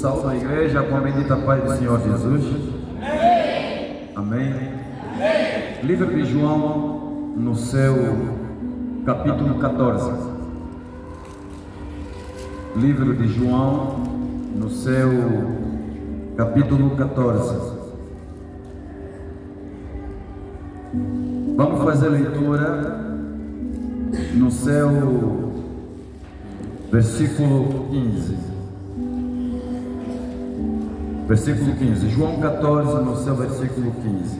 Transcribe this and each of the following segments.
Saúde a igreja com a bendita paz do Senhor Jesus. Amém. Livro de João, no seu capítulo 14. Livro de João, no seu capítulo 14. Vamos fazer leitura no seu versículo 15. Versículo 15, João 14, no seu versículo 15,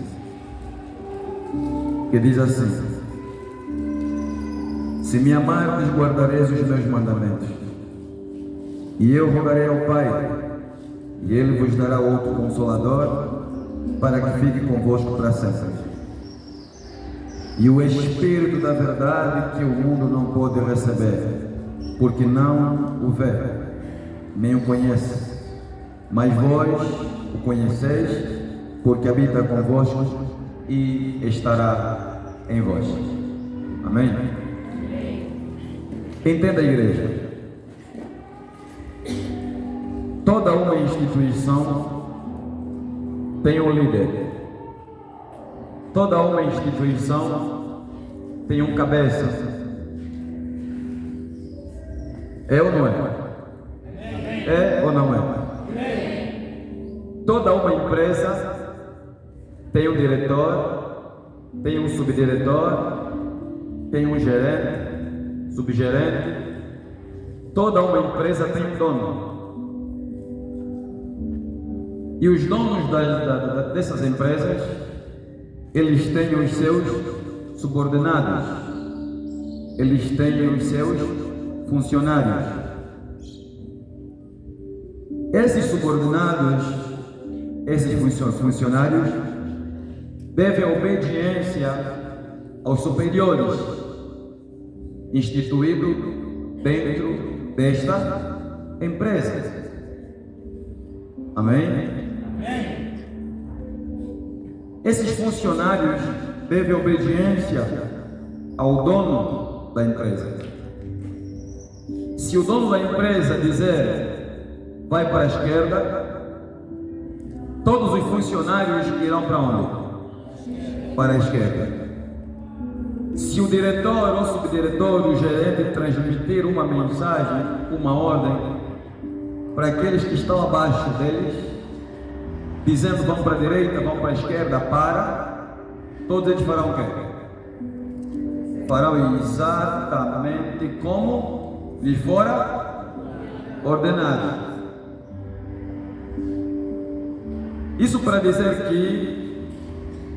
que diz assim: se me amardes, guardareis os meus mandamentos, e eu rogarei ao Pai, e Ele vos dará outro Consolador, para que fique convosco para sempre. E o Espírito da verdade, que o mundo não pode receber, porque não o vê, nem o conhece. Mas vós o conheceis, porque habita convosco e estará em vós. Amém? Entenda, igreja. Toda uma instituição tem um líder. Toda uma instituição tem um cabeça. É ou não é? É ou não é? Toda uma empresa tem um diretor, tem um subdiretor, tem um gerente, subgerente. Toda uma empresa tem um dono. E os donos dessas empresas, eles têm os seus subordinados, eles têm os seus funcionários. Esses subordinados, esses funcionários devem obediência aos superiores instituídos dentro desta empresa. Amém? Esses funcionários devem obediência ao dono da empresa. Se o dono da empresa dizer vai para a esquerda, todos os funcionários irão para onde? Para a esquerda. Se o diretor ou subdiretor, o gerente transmitir uma mensagem, uma ordem para aqueles que estão abaixo deles, dizendo vão para a direita, vão para a esquerda, para, todos eles farão o quê? Farão exatamente como lhes fora ordenado. Isso para dizer que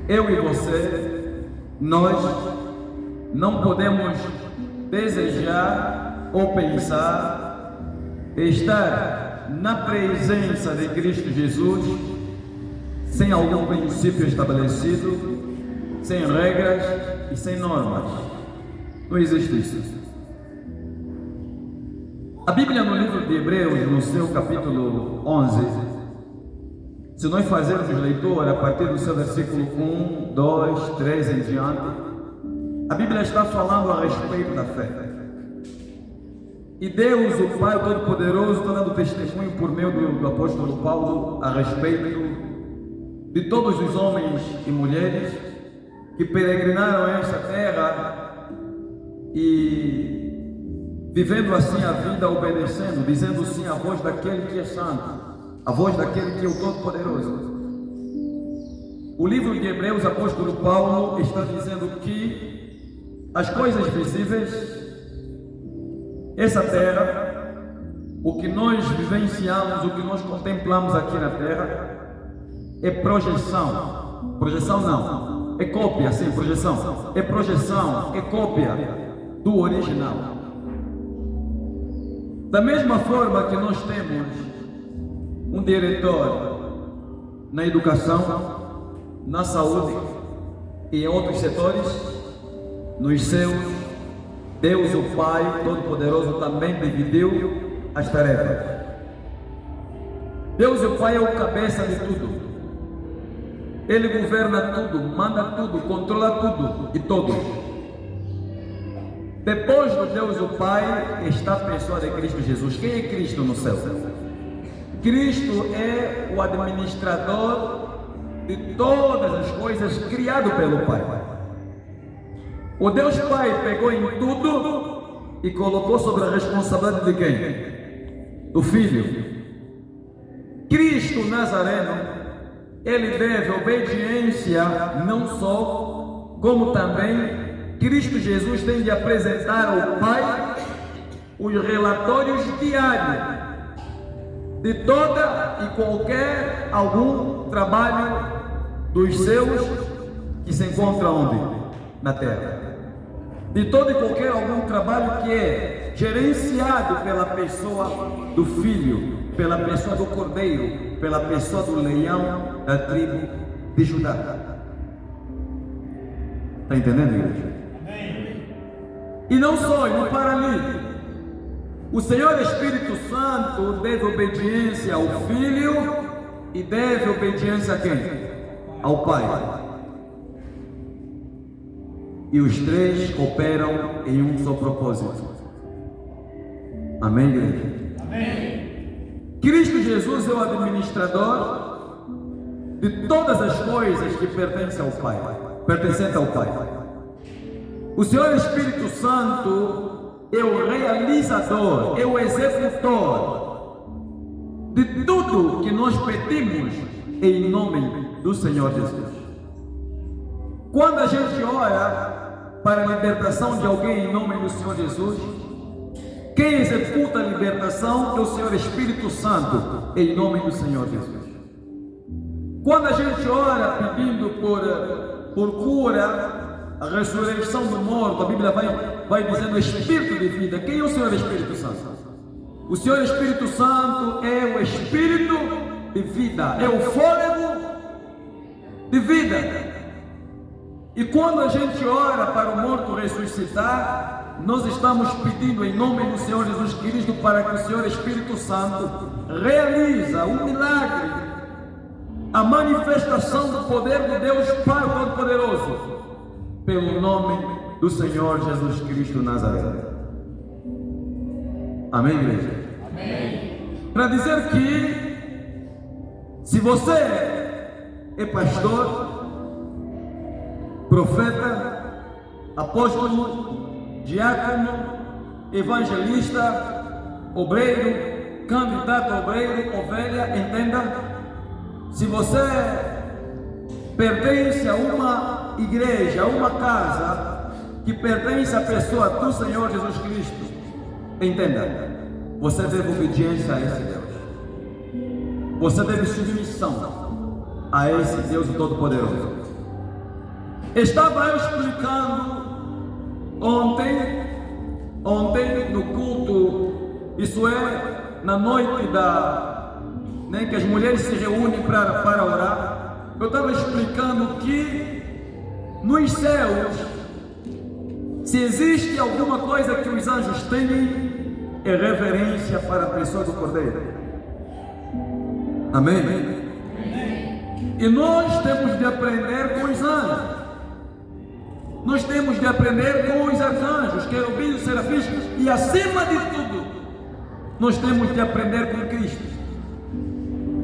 eu e você, nós não podemos desejar ou pensar estar na presença de Cristo Jesus sem algum princípio estabelecido, sem regras e sem normas. Não existe isso. A Bíblia, no livro de Hebreus, no seu capítulo 11, se nós fazermos leitura a partir do seu versículo 1, 2, 3 em diante, a Bíblia está falando a respeito da fé. E Deus, o Pai Todo-Poderoso, está dando testemunho por meio do apóstolo Paulo a respeito de todos os homens e mulheres que peregrinaram a esta terra e vivendo assim a vida, obedecendo, dizendo sim à voz daquele que é santo, a voz daquele que é o Todo-Poderoso. O livro de Hebreus, apóstolo Paulo está dizendo que as coisas visíveis, essa terra, o que nós vivenciamos, o que nós contemplamos aqui na terra, é projeção. Projeção não, é cópia, sim, projeção. É projeção, é cópia do original. Da mesma forma que nós temos um diretor na educação, na saúde e em outros setores, nos céus, Deus, o Pai Todo-Poderoso, também dividiu as tarefas. Deus, o Pai, é o cabeça de tudo. Ele governa tudo, manda tudo, controla tudo e todos. Depois do Deus o Pai está a pessoa de Cristo Jesus. Quem é Cristo no céu? Cristo é o administrador de todas as coisas criado pelo Pai. O Deus Pai pegou em tudo e colocou sobre a responsabilidade de quem? Do Filho. Cristo Nazareno, ele deve obediência não só, como também Cristo Jesus tem de apresentar ao Pai os relatórios diários de toda e qualquer algum trabalho dos seus que se encontram onde? Na terra. De todo e qualquer algum trabalho que é gerenciado pela pessoa do Filho, pela pessoa do Cordeiro, pela pessoa do leão da tribo de Judá. Está entendendo, igreja? E não só, e não para ali. O Senhor Espírito Santo deve obediência ao Filho e deve obediência a quem? Ao Pai. E os três cooperam em um só propósito. Amém, igreja? Amém. Cristo Jesus é o administrador de todas as coisas que pertencem ao Pai. Pertencente ao Pai. O Senhor Espírito Santo é o realizador, é o executor de tudo que nós pedimos em nome do Senhor Jesus. Quando a gente ora para a libertação de alguém em nome do Senhor Jesus, quem executa a libertação é o Senhor Espírito Santo em nome do Senhor Jesus. Quando a gente ora pedindo por cura, a ressurreição do morto, a Bíblia vai dizendo Espírito de vida. Quem é o Senhor Espírito Santo? O Senhor Espírito Santo é o Espírito de vida, é o fôlego de vida. E quando a gente ora para o morto ressuscitar, nós estamos pedindo em nome do Senhor Jesus Cristo para que o Senhor Espírito Santo realiza um milagre, a manifestação do poder de Deus Pai Todo-Poderoso, pelo nome do Senhor Jesus Cristo Nazareno. Amém, igreja? Amém. Para dizer que se você é pastor, profeta, apóstolo, diácono, evangelista, obreiro, candidato a obreiro, ovelha, entenda, se você pertence a uma igreja, a uma casa que pertence à pessoa do Senhor Jesus Cristo, entenda, você deve obediência a esse Deus, você deve submissão a esse Deus Todo-Poderoso. Estava eu explicando ontem no culto, isso é, na noite que as mulheres se reúnem para orar. Eu estava explicando que nos céus, se existe alguma coisa que os anjos têm, é reverência para a pessoa do Cordeiro. Amém? E nós temos de aprender com os anjos. Nós temos de aprender com os arcanjos, querubins, serafins, e acima de tudo, nós temos de aprender com Cristo.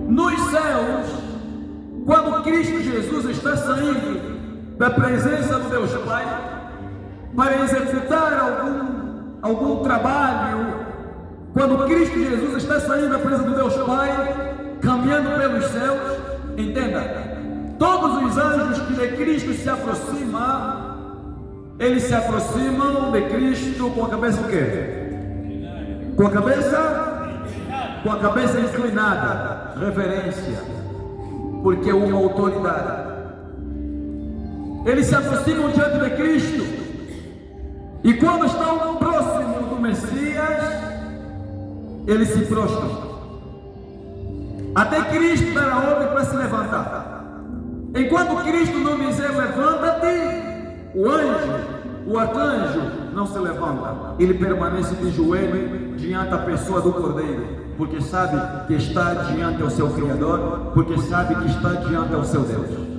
Nos céus, quando Cristo Jesus está saindo da presença do Deus Pai, para executar algum trabalho, quando Cristo Jesus está saindo da presença do Deus Pai, caminhando pelos céus, entenda, todos os anjos que de Cristo se aproximam, eles se aproximam de Cristo com a cabeça o quê? Com a cabeça inclinada, reverência, porque é uma autoridade. Eles se aproximam diante de Cristo, e quando estão próximos do Messias, eles se prostram, até Cristo dar a ordem para se levantar. Enquanto Cristo não dizer levanta-te, o arcanjo não se levanta, ele permanece de joelho diante da pessoa do Cordeiro, porque sabe que está diante do seu Criador, porque sabe que está diante do seu Deus.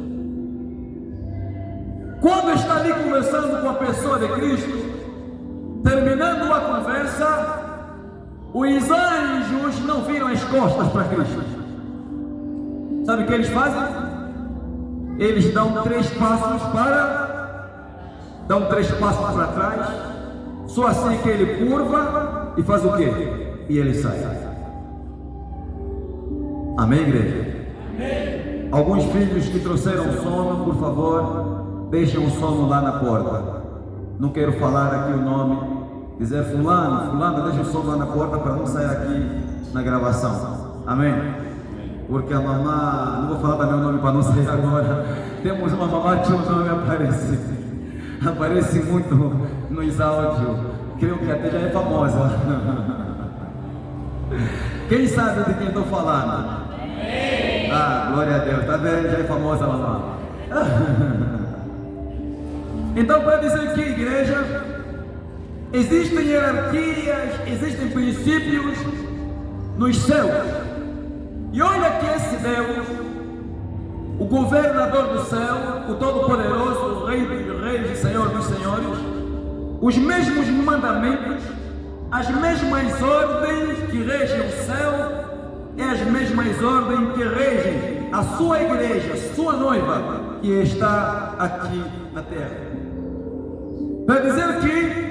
Quando está ali conversando com a pessoa de Cristo, terminando a conversa, os anjos não viram as costas para Cristo, sabe o que eles fazem? Eles dão 3 passos para trás, só assim que ele curva e faz o quê? E ele sai. Amém, igreja? Amém. Alguns filhos que trouxeram sono, por favor, deixem o sono lá na porta. Não quero falar aqui o nome, dizer fulano, deixa o sono lá na porta para não sair aqui na gravação. Amém? Porque a mamá, não vou falar também o nome para não sair agora. Temos uma mamá que o nome aparece muito nos áudios. Creio que até já é famosa. Quem sabe de quem estou falando? Ah, glória a Deus, tá vendo? Já é famosa a mamá. Então, para dizer que, igreja, existem hierarquias, existem princípios nos céus. E olha que esse Deus, o governador do céu, o Todo-Poderoso, o Rei dos Reis e Senhor dos Senhores, os mesmos mandamentos, as mesmas ordens que regem o céu, é as mesmas ordens que regem a sua igreja, sua noiva, que está aqui na terra. Para dizer que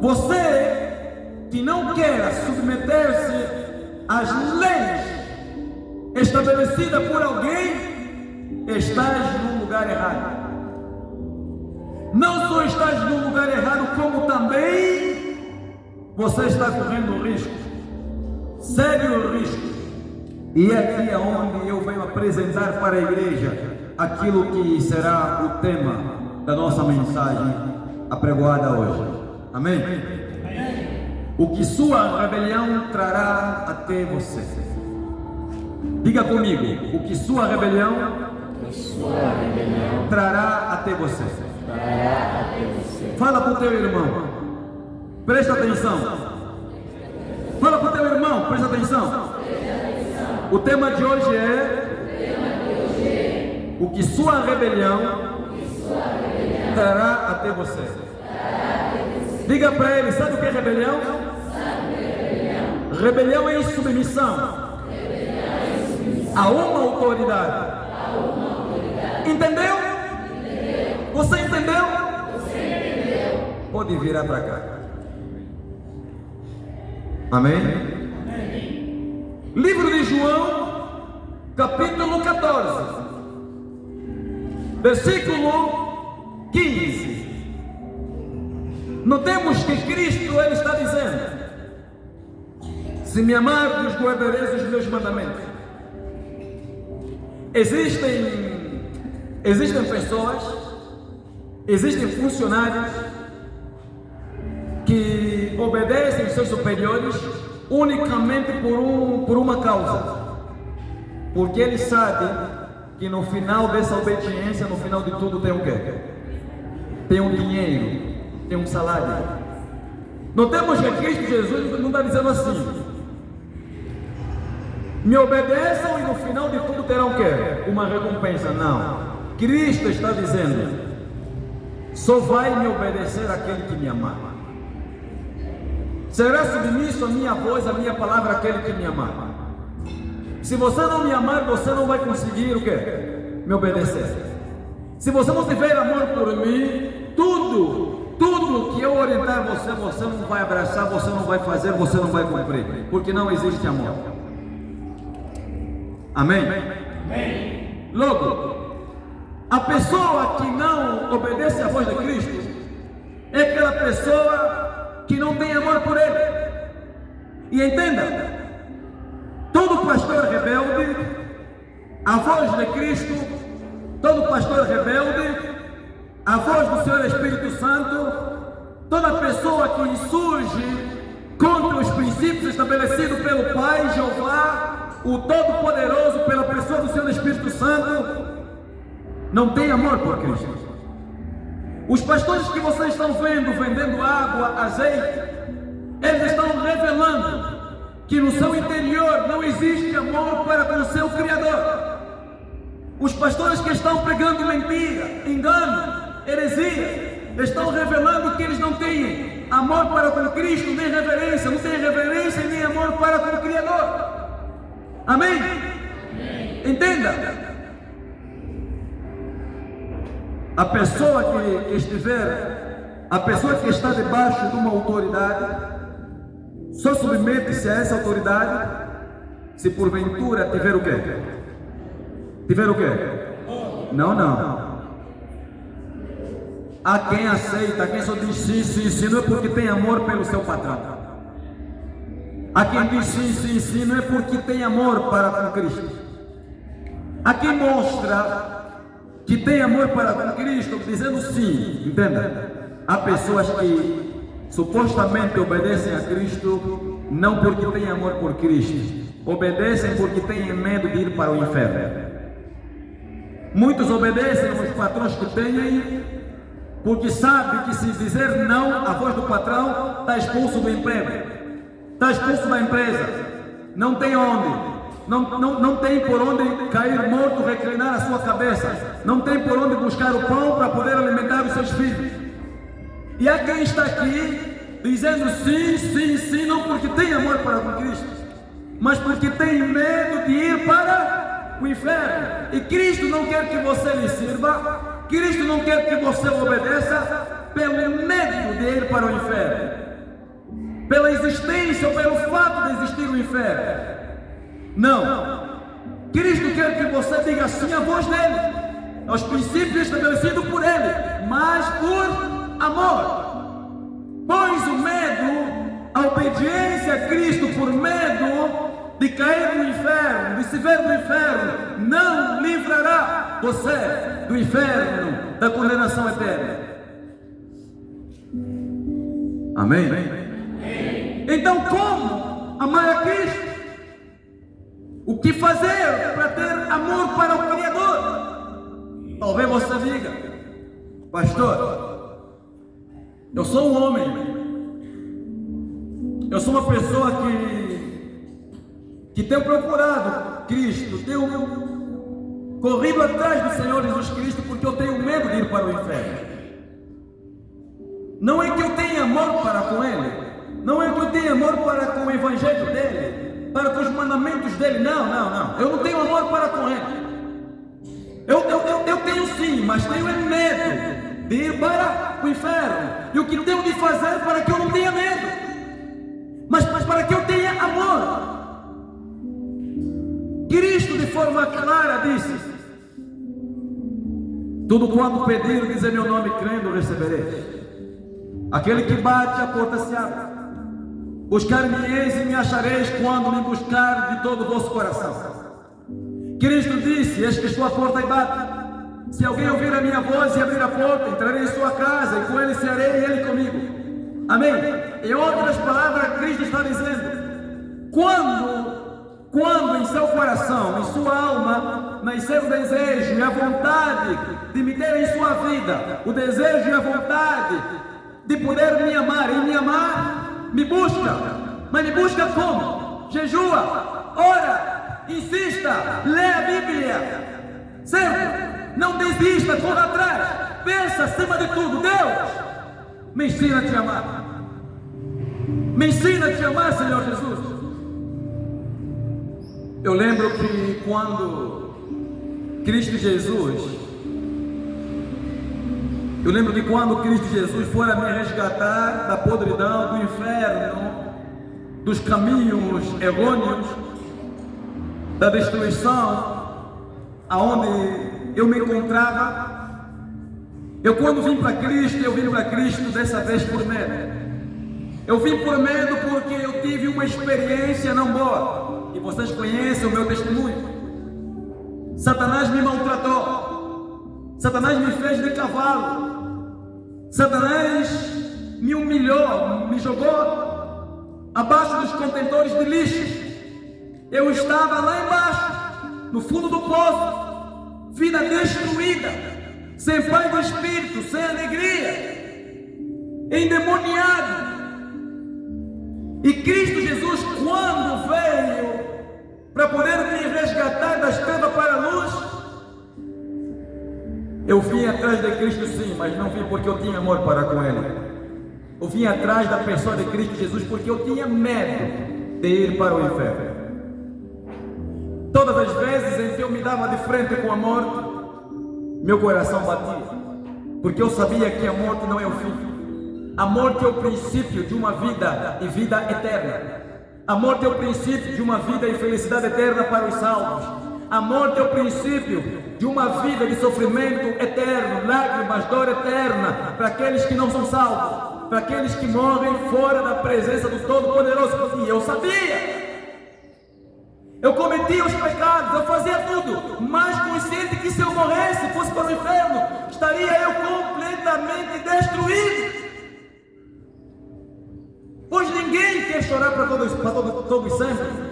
você que não quer submeter-se às leis estabelecidas por alguém, estás num lugar errado. Não só estás num lugar errado, como também você está correndo risco, sério risco. E é aqui onde eu venho apresentar para a igreja aquilo que será o tema da nossa mensagem apregoada hoje. Amém? O que sua rebelião trará até você. Diga comigo, o que sua rebelião trará até você. Fala para o teu irmão, presta atenção. Fala para o teu irmão, presta atenção. O tema de hoje é o que sua rebelião trará até você. Diga para ele, sabe o que é rebelião? Rebelião é insubmissão a uma autoridade. Entendeu? Você entendeu? Pode virar para cá. Amém? Livro de João, capítulo 14, versículo 15. Notemos que Cristo, Ele está dizendo: se me amardes, guardareis os meus mandamentos. Existem pessoas, existem funcionários que obedecem seus superiores unicamente por uma causa, porque eles sabem que no final dessa obediência, no final de tudo, tem o quê? Tem um dinheiro, tem um salário. Notemos que Cristo Jesus não está dizendo assim: me obedeçam e no final de tudo terão o quê? Uma recompensa. Não. Cristo está dizendo: só vai me obedecer aquele que me amar. Será submisso a minha voz, a minha palavra, aquele que me amar. Se você não me amar, você não vai conseguir o quê? Me obedecer. Se você não tiver amor por mim, tudo que eu orientar você, você não vai abraçar, você não vai fazer, você não vai cumprir, porque não existe amor. Amém? Amém. Logo, a pessoa que não obedece à voz de Cristo é aquela pessoa que não tem amor por Ele. E entenda, todo pastor rebelde, a voz de Cristo, todo pastor rebelde, a voz do Senhor Espírito Santo, toda pessoa que insurge contra os princípios estabelecidos pelo Pai, Jeová, o Todo-Poderoso, pela pessoa do Senhor Espírito Santo, não tem amor por Cristo. Os pastores que vocês estão vendo, vendendo água, azeite, eles estão revelando que no seu interior não existe amor para com o seu Criador. Os pastores que estão pregando mentira, engano, heresia, estão revelando que eles não têm amor para com Cristo, nem reverência, não têm reverência nem amor para com o Criador. Amém? Entenda. A pessoa que está debaixo de uma autoridade, só submete-se a essa autoridade se porventura tiver o quê? Tiver o quê? Não. Há quem aceita, há quem só diz sim, não é porque tem amor pelo seu patrão. Há quem diz sim, não é porque tem amor para com Cristo. Há quem mostra que tem amor para com Cristo, dizendo sim, entenda? Há pessoas que supostamente obedecem a Cristo, não porque têm amor por Cristo, obedecem porque têm medo de ir para o inferno. Muitos obedecem aos patrões que têm, porque sabem que se dizer não, a voz do patrão está expulso do emprego, está expulso da empresa, não tem onde. Não tem por onde cair morto, reclinar a sua cabeça. Não tem por onde buscar o pão para poder alimentar os seus filhos. E há quem está aqui dizendo sim, não porque tem amor para com Cristo, mas porque tem medo de ir para o inferno. E Cristo não quer que você lhe sirva, Cristo não quer que você obedeça pelo medo de ir para o inferno, pela existência ou pelo fato de existir o inferno. Não, Cristo quer que você diga sim à voz dele, aos princípios estabelecidos por ele, mas por amor. Pois o medo, a obediência a Cristo por medo de cair no inferno, de se ver no inferno, não livrará você do inferno, da condenação eterna. Amém? Então, como amar a Cristo? O que fazer para ter amor para o Criador? Talvez você diga: pastor, eu sou um homem, eu sou uma pessoa que tenho procurado Cristo, tenho corrido atrás do Senhor Jesus Cristo, porque eu tenho medo de ir para o inferno. Não é que eu tenha amor para com Ele, não é que eu tenha amor para com o Evangelho dEle, para com os mandamentos dele, não, eu não tenho amor para com ele. Eu tenho sim, mas tenho medo de ir para o inferno. E o que tenho de fazer para que eu não tenha medo, mas para que eu tenha amor? Cristo de forma clara disse: tudo quanto pedir, diz em meu nome, crendo, recebereis. Aquele que bate, a porta se abre. Buscar-me-eis e me achareis quando me buscar de todo o vosso coração. Cristo disse: eis que estou à porta e bato. Se alguém ouvir a minha voz e abrir a porta, entrarei em sua casa, e com ele serei e ele comigo. Amém? Em outras palavras, Cristo está dizendo: quando em seu coração, em sua alma, nascer o desejo e a vontade de me ter em sua vida, o desejo e a vontade de poder me amar e me amar, me busca. Mas me busca como? Jejua, ora, insista, lê a Bíblia, certo? Não desista, corra atrás, pensa acima de tudo: Deus, me ensina a te amar, me ensina a te amar, Senhor Jesus. Eu lembro que quando Cristo Jesus foi a me resgatar da podridão, do inferno, dos caminhos errôneos, da destruição, aonde eu me encontrava, quando vim para Cristo, eu vim para Cristo dessa vez por medo. Eu vim por medo porque eu tive uma experiência não boa, e vocês conhecem o meu testemunho. Satanás me maltratou, Satanás me fez de cavalo, Satanás me humilhou, me jogou abaixo dos contentores de lixo. Eu estava lá embaixo, no fundo do poço, vida destruída, sem paz do espírito, sem alegria, endemoniado. E Cristo Jesus, quando veio para poder me resgatar das trevas para a luz, eu vim atrás de Cristo sim, mas não vim porque eu tinha amor para com Ele. Eu vim atrás da pessoa de Cristo Jesus porque eu tinha medo de ir para o inferno. todas as vezes em que eu me dava de frente com a morte, meu coração batia, porque eu sabia que a morte não é o fim. A morte é o princípio de uma vida e vida eterna. A morte é o princípio de uma vida e felicidade eterna para os salvos. A morte é o princípio de uma vida de sofrimento eterno, lágrimas, dor eterna para aqueles que não são salvos, para aqueles que morrem fora da presença do Todo-Poderoso. E eu sabia. Eu cometia os pecados, eu fazia tudo, mas consciente que se eu morresse, fosse para o inferno, estaria eu completamente destruído. Pois ninguém quer chorar para todos sempre.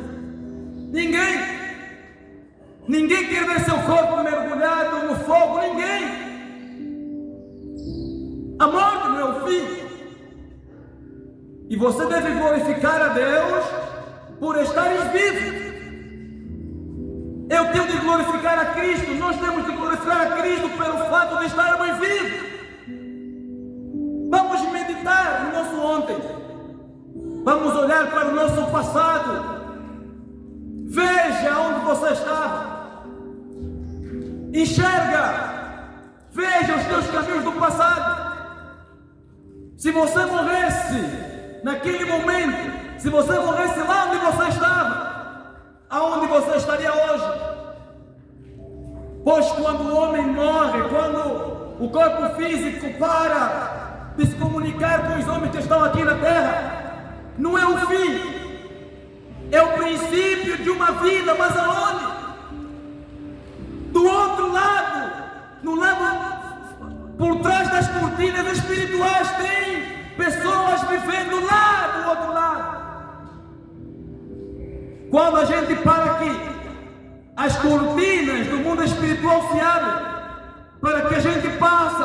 Ninguém quer ver seu corpo mergulhado no fogo. Ninguém. A morte não é o fim. E você deve glorificar a Deus por estares vivo. Eu tenho de glorificar a Cristo. Nós temos de glorificar a Cristo pelo fato de estarmos vivos. Vamos meditar no nosso ontem. Vamos olhar para o nosso passado. Veja onde você estava. Enxerga. Veja os teus caminhos do passado. Se você morresse naquele momento, se você morresse lá onde você estava, aonde você estaria hoje? Pois quando o homem morre, quando o corpo físico para de se comunicar com os homens que estão aqui na terra, não é o fim, é o princípio de uma vida. Mas aonde? Do outro lado, no lado por trás das cortinas espirituais, tem pessoas vivendo lá do outro lado. Quando a gente para aqui, as cortinas do mundo espiritual se abrem para que a gente passe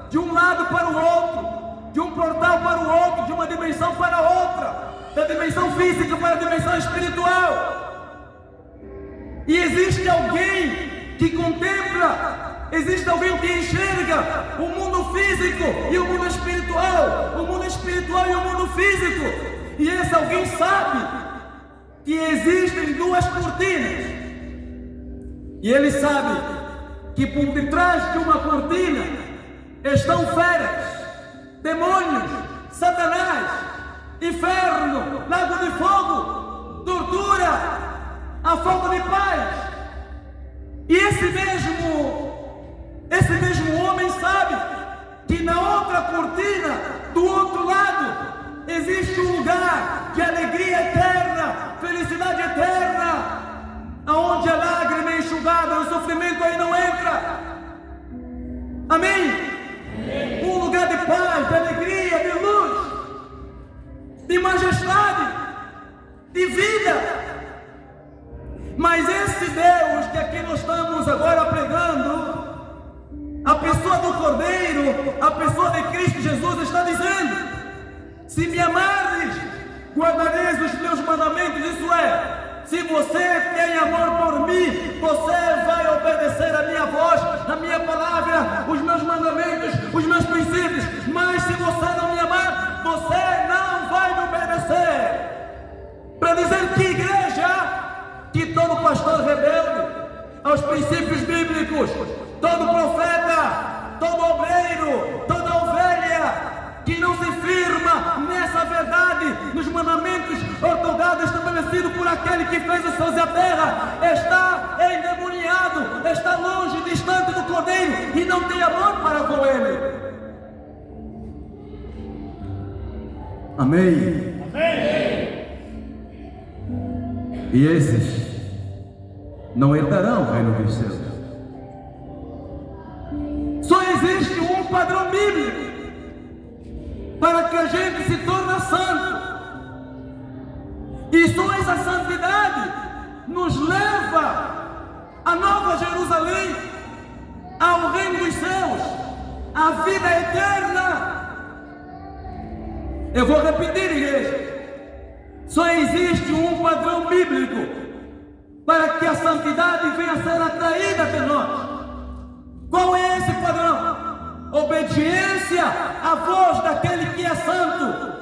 de um lado para o outro, de um portal para o outro, de uma dimensão para outra, da dimensão física para a dimensão espiritual. E existe alguém que contempla, existe alguém que enxerga o mundo físico e o mundo espiritual, o mundo espiritual e o mundo físico. E esse alguém sabe que existem duas cortinas. E ele sabe que por detrás de uma cortina estão feras, demônios, Satanás, inferno, lago de fogo, tortura, a falta de paz. E esse mesmo homem sabe que na outra cortina, do outro lado, existe um lugar de alegria eterna, felicidade eterna, aonde a lágrima é enxugada, o sofrimento aí não entra. Amém? Um lugar de paz, de alegria, de luz, de majestade, de vida. Mas esse Deus que aqui nós estamos agora pregando, a pessoa do Cordeiro, a pessoa de Cristo Jesus, está dizendo: se me amares, guardareis os meus mandamentos. Isso é, se você tem amor por mim, você vai obedecer a minha voz, a minha palavra, os meus mandamentos, os meus princípios. Mas se você não me amar, você não vai me obedecer. Para dizer que igreja, que todo pastor rebelde aos princípios bíblicos, todo profeta, todo obreiro, toda ovelha que não se firma nessa verdade, nos mandamentos ortodoxos estabelecidos por aquele que fez os céus e a terra, está endemoniado, está longe, distante do Cordeiro e não tem amor para com ele. Amém? Amém. E esses não herdarão o reino dos céus. Só existe um padrão bíblico para que a gente se torne santo. E só essa santidade nos leva à Nova Jerusalém, ao reino dos céus, à vida eterna. Eu vou repetir, igreja. Só existe um padrão bíblico para que a santidade venha a ser atraída até nós. Qual é esse padrão? Obediência à voz daquele que é santo.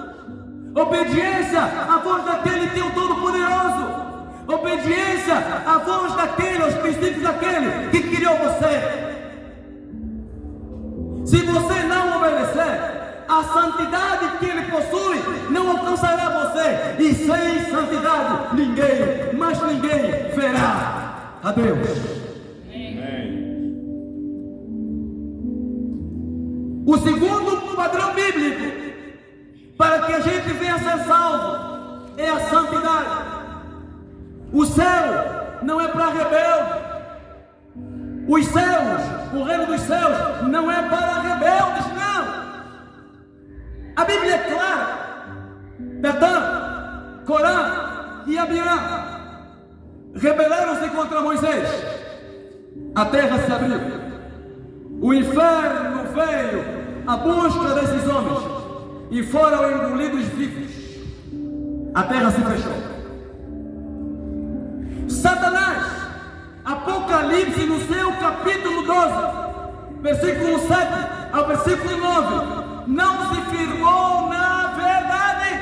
Obediência à voz daquele que é o Todo-Poderoso. Obediência à voz A santidade que ele possui não alcançará você. E sem santidade ninguém, mas ninguém verá a Deus. O segundo padrão bíblico para que a gente venha a ser salvo é a santidade. O céu não é para rebelde. Os céus, o reino dos céus, não é para rebeldes, não. A Bíblia é clara. Datã, Corã e Abiram rebelaram-se contra Moisés. A terra se abriu. O inferno veio à busca desses homens e foram engolidos vivos. A terra se fechou. Satanás, Apocalipse, no seu capítulo 12, versículo 7 ao versículo 9, não se firmou na verdade.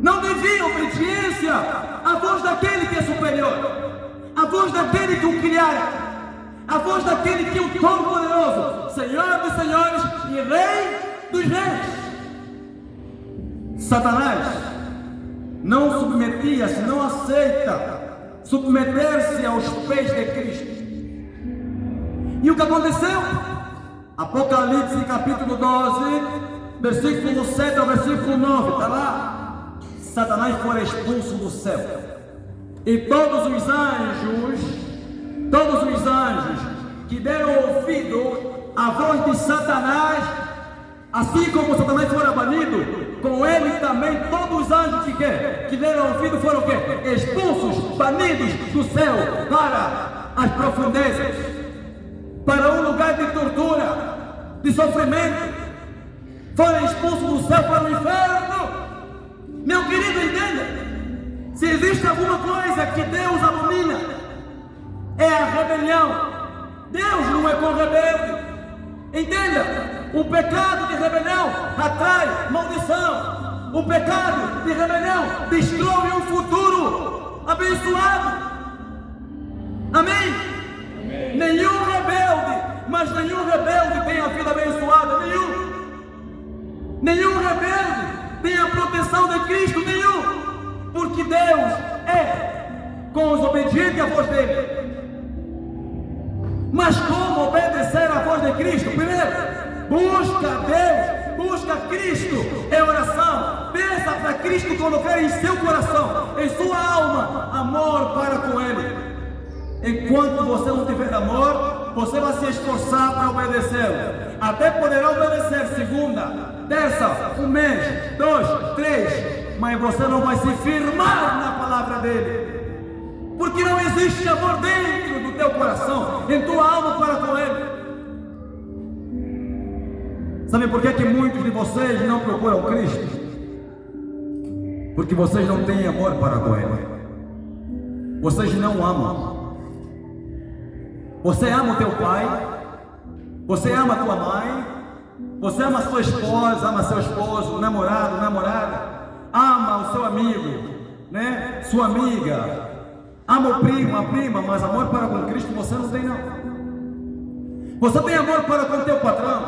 Não devia obediência à voz daquele que é superior, à voz daquele que o criara, à voz daquele que é o Todo-Poderoso, Senhor dos senhores e Rei dos reis. Satanás não submetia-se, não aceita submeter-se aos pés de Cristo. E o que aconteceu? Apocalipse capítulo 12, versículo 7 ao versículo 9, está lá. Satanás foi expulso do céu. E todos os anjos que deram ouvido à voz de Satanás, assim como Satanás fora banido, com ele também todos os anjos que deram ouvido foram o quê? Expulsos, banidos do céu para as profundezas, para um lugar de tortura, de sofrimento. Foram expulsos do céu para o inferno. Meu querido, entenda. Se existe alguma coisa que Deus abomina, é a rebelião. Deus não é com rebelde. Entenda. O pecado de rebelião atrai maldição. O pecado de rebelião destrói um futuro abençoado. Amém? Amém. Nenhum rebelde, mas nenhum rebelde tem a vida abençoada. Nenhum rebelde tem a proteção de Cristo. Nenhum. Porque Deus é com os obedientes à voz dele. Mas como obedecer à voz de Cristo? Primeiro, busca Deus, busca Cristo em oração. Peça para Cristo colocar em seu coração, em sua alma, amor para com Ele. Enquanto você não tiver amor, você vai se esforçar para obedecê-lo. Até poderá obedecer segunda, terça, um mês, 2, 3, mas você não vai se firmar na palavra dele. Porque não existe amor dentro do teu coração, em tua alma para com Ele. Sabe por que muitos de vocês não procuram Cristo? Porque vocês não têm amor para com Ele. Vocês não amam. Você ama o teu pai, você ama a tua mãe, você ama a sua esposa, ama seu esposo, namorado, namorada, ama o seu amigo, né? Sua amiga. Ama o primo, a prima, mas amor para com Cristo você não tem, não. Você tem amor para com o teu patrão,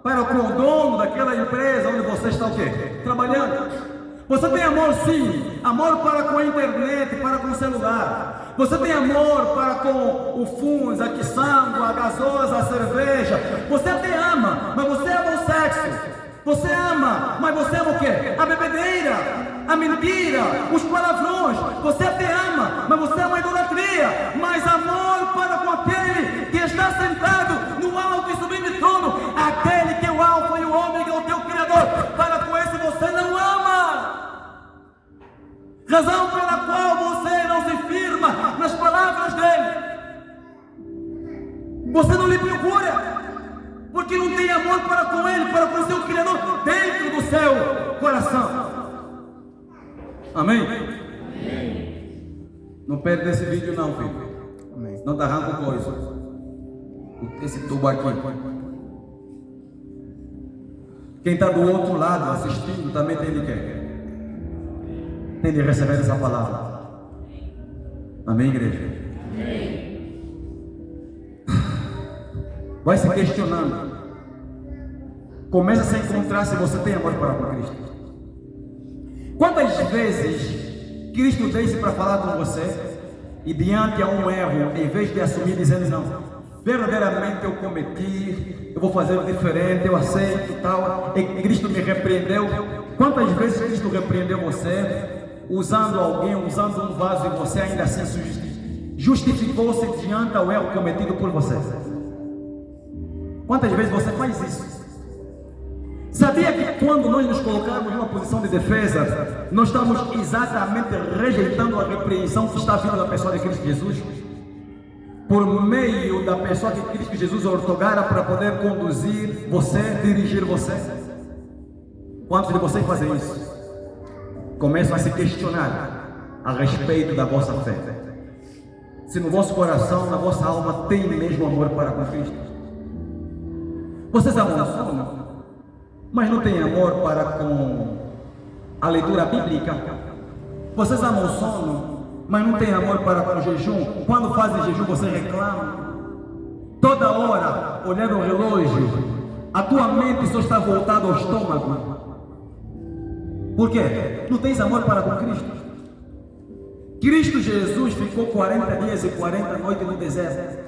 para com o dono daquela empresa onde você está o quê? Trabalhando. Você tem amor, sim, amor para com a internet, para com o celular. Você tem amor para com o funs, a quiçango, a gasosa, a cerveja. Você até ama, mas você ama o sexo. Você ama, mas você ama o quê? A bebedeira, a mentira, os palavrões. Você até ama, mas você ama a idolatria. Mas amor para com aquele que está sentado no alto e sublime trono, aquele que é o alfa e o ômega, o teu Criador. Para com esse você não ama. Razão pela qual você não se firma nas palavras dele. Você não lhe procura. Porque não tem amor para com Ele, para com o seu Criador, dentro do seu coração. Amém? Amém. Não perde esse vídeo não, filho. Amém. Não te arranca coisa. Esse tubo aqui. Quem está do outro lado assistindo também tem de quê? Tem de receber essa palavra. Amém, igreja? Amém. Vai se questionando. começa a se encontrar se você tem amor para com Cristo. Quantas vezes Cristo desce para falar com você e diante a um erro, em vez de assumir dizendo não, verdadeiramente eu cometi, eu vou fazer o diferente, eu aceito tal, e Cristo me repreendeu. Quantas vezes Cristo repreendeu você usando alguém, usando um vaso e você ainda assim justificou-se diante ao erro cometido por você? Quantas vezes você faz isso? Sabia que quando nós nos colocarmos numa posição de defesa, nós estamos exatamente rejeitando a repreensão que está vindo da pessoa de Cristo Jesus? Por meio da pessoa que Cristo Jesus ortogara para poder conduzir você, dirigir você. Quantos de vocês fazem isso? Começam a se questionar a respeito da vossa fé. Se no vosso coração, na vossa alma tem mesmo amor para com Cristo. Vocês amam sono, mas não têm amor para com a leitura bíblica. Vocês amam sono, mas não têm amor para com o jejum. Quando fazem jejum, você reclama. Toda hora, olhando o relógio, a tua mente só está voltada ao estômago. Por quê? Não tens amor para com Cristo. Cristo Jesus ficou 40 dias e 40 noites no deserto.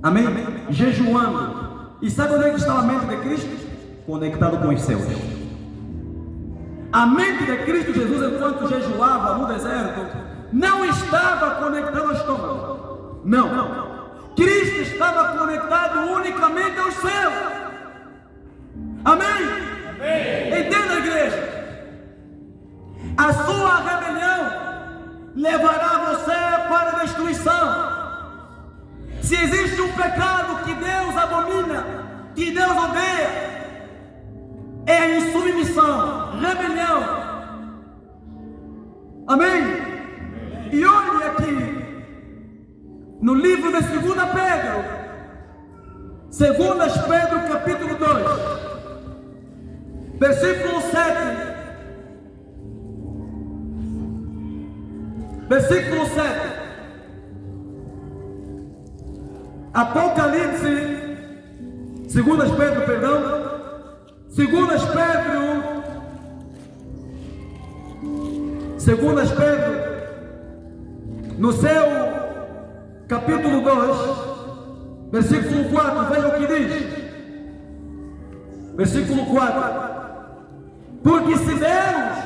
Amém? Jejuando. E sabe onde é que estava a mente de Cristo? Conectado com os céus. A mente de Cristo Jesus, enquanto jejuava no deserto, não estava conectado ao estômago. Não. Cristo estava conectado unicamente aos céus. Amém? Entenda, igreja. A sua rebelião levará você para a destruição. Se existe um pecado que Deus abomina, que Deus odeia, é a insubmissão, rebelião. Amém? E olhe aqui, no livro de 2 Pedro, 2 Pedro capítulo 2, versículo 7. Versículo 7. Apocalipse, 2 Pedro, perdão. 2 Pedro, no seu capítulo 2, versículo 4, veja o que diz. Versículo 4. Porque se Deus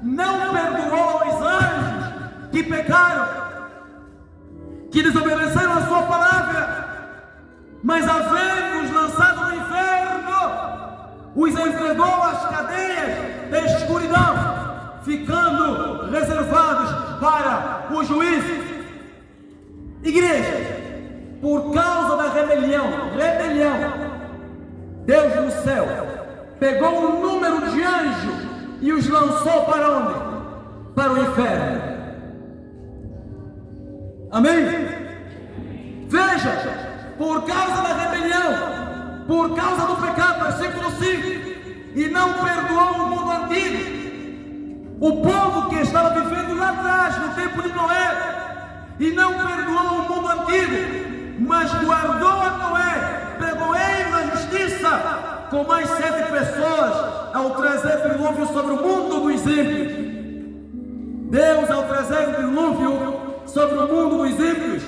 não perdoou os anjos que pecaram, que desobedeceram a sua palavra, mas havendo-os lançado no inferno, os entregou às cadeias da escuridão, ficando reservados para o juízo. Igreja, por causa da rebelião, Deus no céu pegou um número de anjos e os lançou para onde? Para o inferno. Amém? Veja, por causa da rebelião, por causa do pecado, versículo 5, e não perdoou o mundo antigo, o povo que estava vivendo lá atrás, no tempo de Noé, e não perdoou o mundo antigo, mas guardou a Noé, pregou ele na justiça, com mais 7 pessoas, ao trazer dilúvio sobre o mundo dos ímpios. Deus, ao trazer dilúvio sobre o mundo dos ímpios,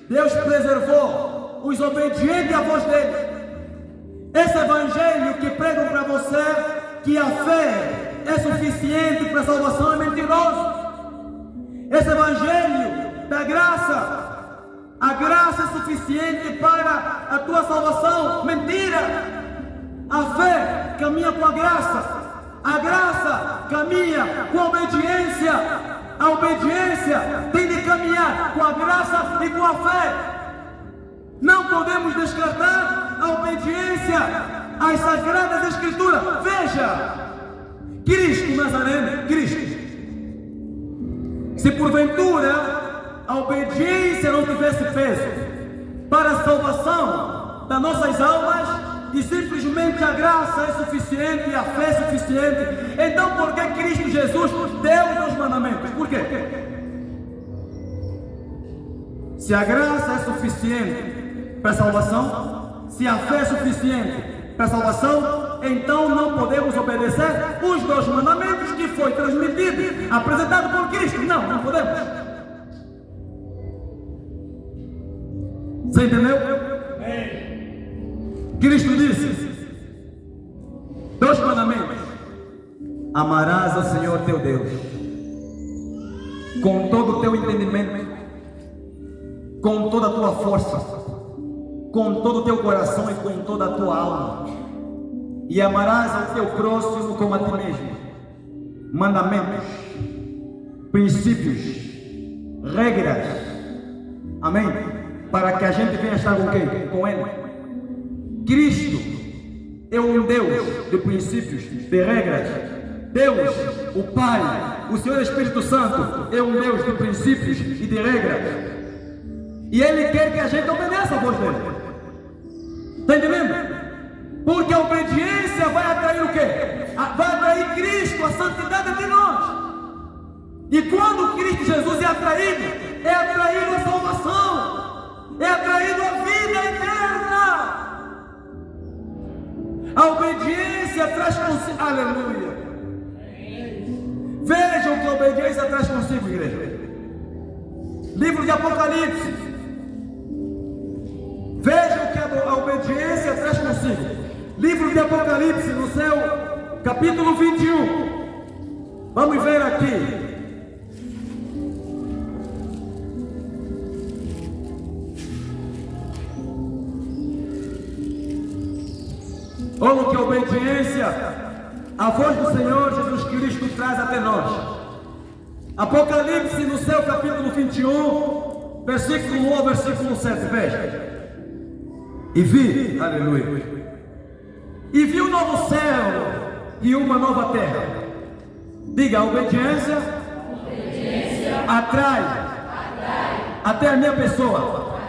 Deus preservou os obedientes à voz dele. Esse evangelho que pregam para você que a fé é suficiente para a salvação é mentiroso. Esse evangelho da graça, a graça é suficiente para a tua salvação, mentira. A fé caminha com a graça caminha com a obediência. A obediência tem de caminhar com a graça e com a fé. Não podemos descartar a obediência às Sagradas Escrituras. Veja, Cristo Nazareno, Cristo. Se porventura a obediência não tivesse peso para a salvação das nossas almas, e simplesmente a graça é suficiente e a fé é suficiente, então por que Cristo Jesus deu os mandamentos? Por quê? Se a graça é suficiente para a salvação, se a fé é suficiente para a salvação, então não podemos obedecer os 2 mandamentos que foi transmitido, apresentado por Cristo. Não podemos. Você entendeu? Cristo disse: 2 mandamentos: amarás ao Senhor teu Deus com todo o teu entendimento, com toda a tua força, com todo o teu coração e com toda a tua alma, e amarás ao teu próximo como a ti mesmo. Mandamentos, princípios, regras, amém? Para que a gente venha estar com quem? Com Ele. Cristo é um Deus de princípios, de regras. Deus, o Pai, o Senhor Espírito Santo é um Deus de princípios e de regras. E Ele quer que a gente obedeça a voz dele. Está entendendo? Porque a obediência vai atrair o quê? Vai atrair Cristo, a santidade de nós. E quando Cristo Jesus é atraído a salvação, é atraído a vida eterna. A obediência traz consigo, aleluia. Vejam o que a obediência traz consigo, igreja. Livro de Apocalipse. Vejam o que a obediência traz consigo. Livro de Apocalipse, no seu capítulo 21. Vamos ver aqui. Olha o que a obediência, a voz do Senhor Jesus Cristo traz até nós. Apocalipse, no seu capítulo 21, versículo 1 ao versículo 7, veja. E vi, aleluia, e vi um novo céu e uma nova terra. Diga, a obediência atrai até a minha pessoa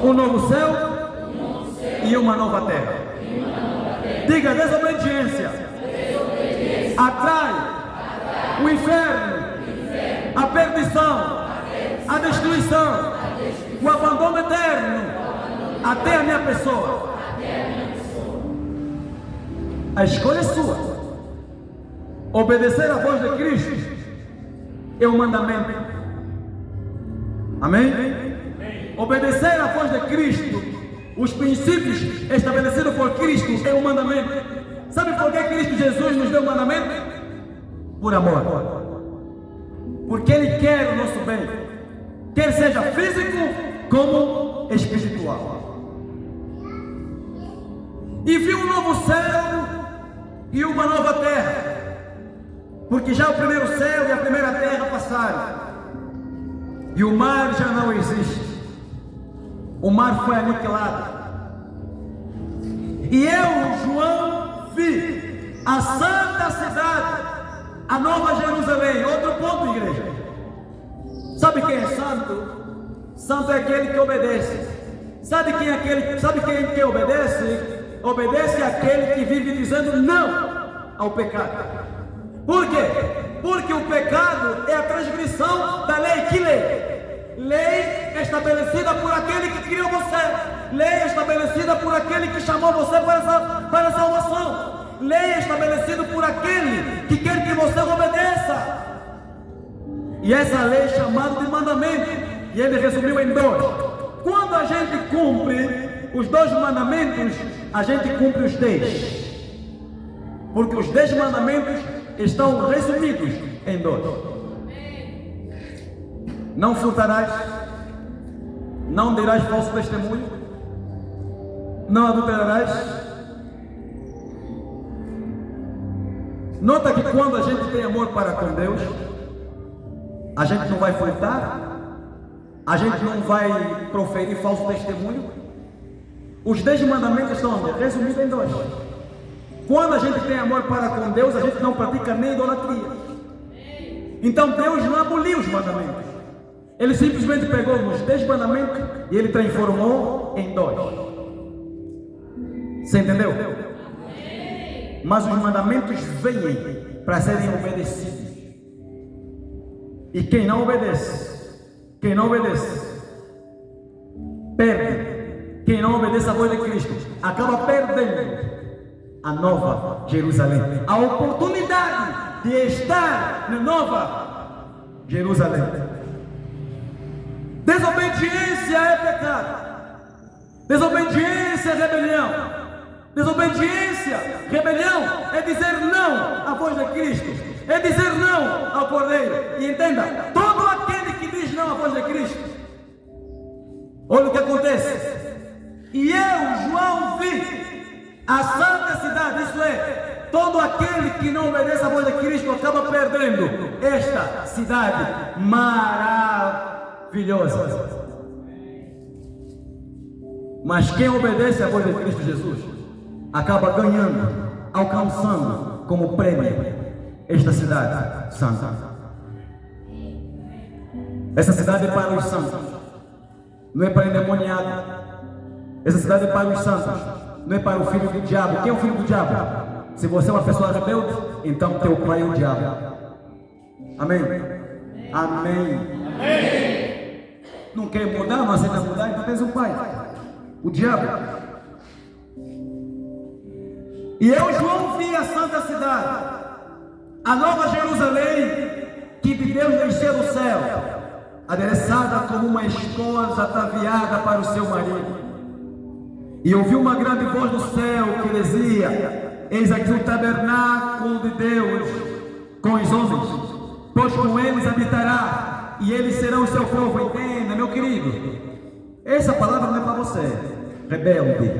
um novo céu e uma nova terra. Diga, desobediência atrai o inferno, a perdição, a destruição, o abandono eterno até a minha pessoa. A escolha é sua. Obedecer a voz de Cristo é um mandamento. Amém? Obedecer a voz de Cristo, os princípios estabelecidos por Cristo, é um mandamento. Sabe por que Cristo Jesus nos deu um mandamento? Por amor. Porque Ele quer o nosso bem, quer seja físico como espiritual. E viu um novo céu e uma nova terra, porque já o primeiro céu e a primeira terra passaram, e o mar já não existe. O mar foi aniquilado. E eu, João, vi a santa cidade, a nova Jerusalém. Outro ponto, igreja. Sabe quem é santo? Santo é aquele que obedece. Sabe quem é aquele? Sabe quem que obedece? Obedece àquele que vive dizendo não ao pecado. Por quê? Porque o pecado é a transgressão da lei. Que lei? Lei estabelecida por aquele que criou você. Lei estabelecida por aquele que chamou você para a salvação. Lei estabelecida por aquele que quer que você obedeça. E essa lei é chamada de mandamento. E ele resumiu em 2. Quando a gente cumpre os 2 mandamentos, a gente cumpre os 10. Porque os 10 mandamentos estão resumidos em 2. Não furtarás, não dirás falso testemunho, não adulterarás. Nota que quando a gente tem amor para com Deus, a gente não vai furtar, a gente não vai proferir falso testemunho. Os 10 mandamentos estão resumidos em 2. Quando a gente tem amor para com Deus, a gente não pratica nem idolatria. Então Deus não aboliu os mandamentos. Ele simplesmente pegou os 10 mandamentos e ele transformou em 2. Você entendeu? Mas os mandamentos vêm para serem obedecidos. E quem não obedece, perde. Quem não obedece à voz de Cristo acaba perdendo. a nova Jerusalém, a oportunidade de estar na nova Jerusalém. Desobediência é pecado. Desobediência é rebelião. Desobediência, rebelião é dizer não à voz de Cristo, é dizer não ao Cordeiro. E entenda, todo aquele que diz não à voz de Cristo, olha o que acontece. E eu, João, vi a santa cidade, isso é, todo aquele que não obedece à voz de Cristo acaba perdendo esta cidade maravilhosa. Mas quem obedece à voz de Cristo Jesus acaba ganhando, alcançando como prêmio esta cidade santa. Essa cidade é para os santos, não é para endemoniado. Essa cidade é para os santos, não é para o filho do diabo. Quem é o filho do diabo? Se você é uma pessoa rebelde, então teu pai é o diabo. Amém? Amém. Amém. Não quer mudar, não aceita mudar, então tens um pai, o diabo. E eu, João, vi a santa cidade, a nova Jerusalém, que de Deus desceu do céu, adereçada como uma esposa ataviada para o seu marido. E ouvi uma grande voz do céu que dizia: eis aqui o tabernáculo de Deus com os homens, pois com eles habitará, e eles serão o seu povo. Entenda, meu querido, essa palavra não é para você, rebelde.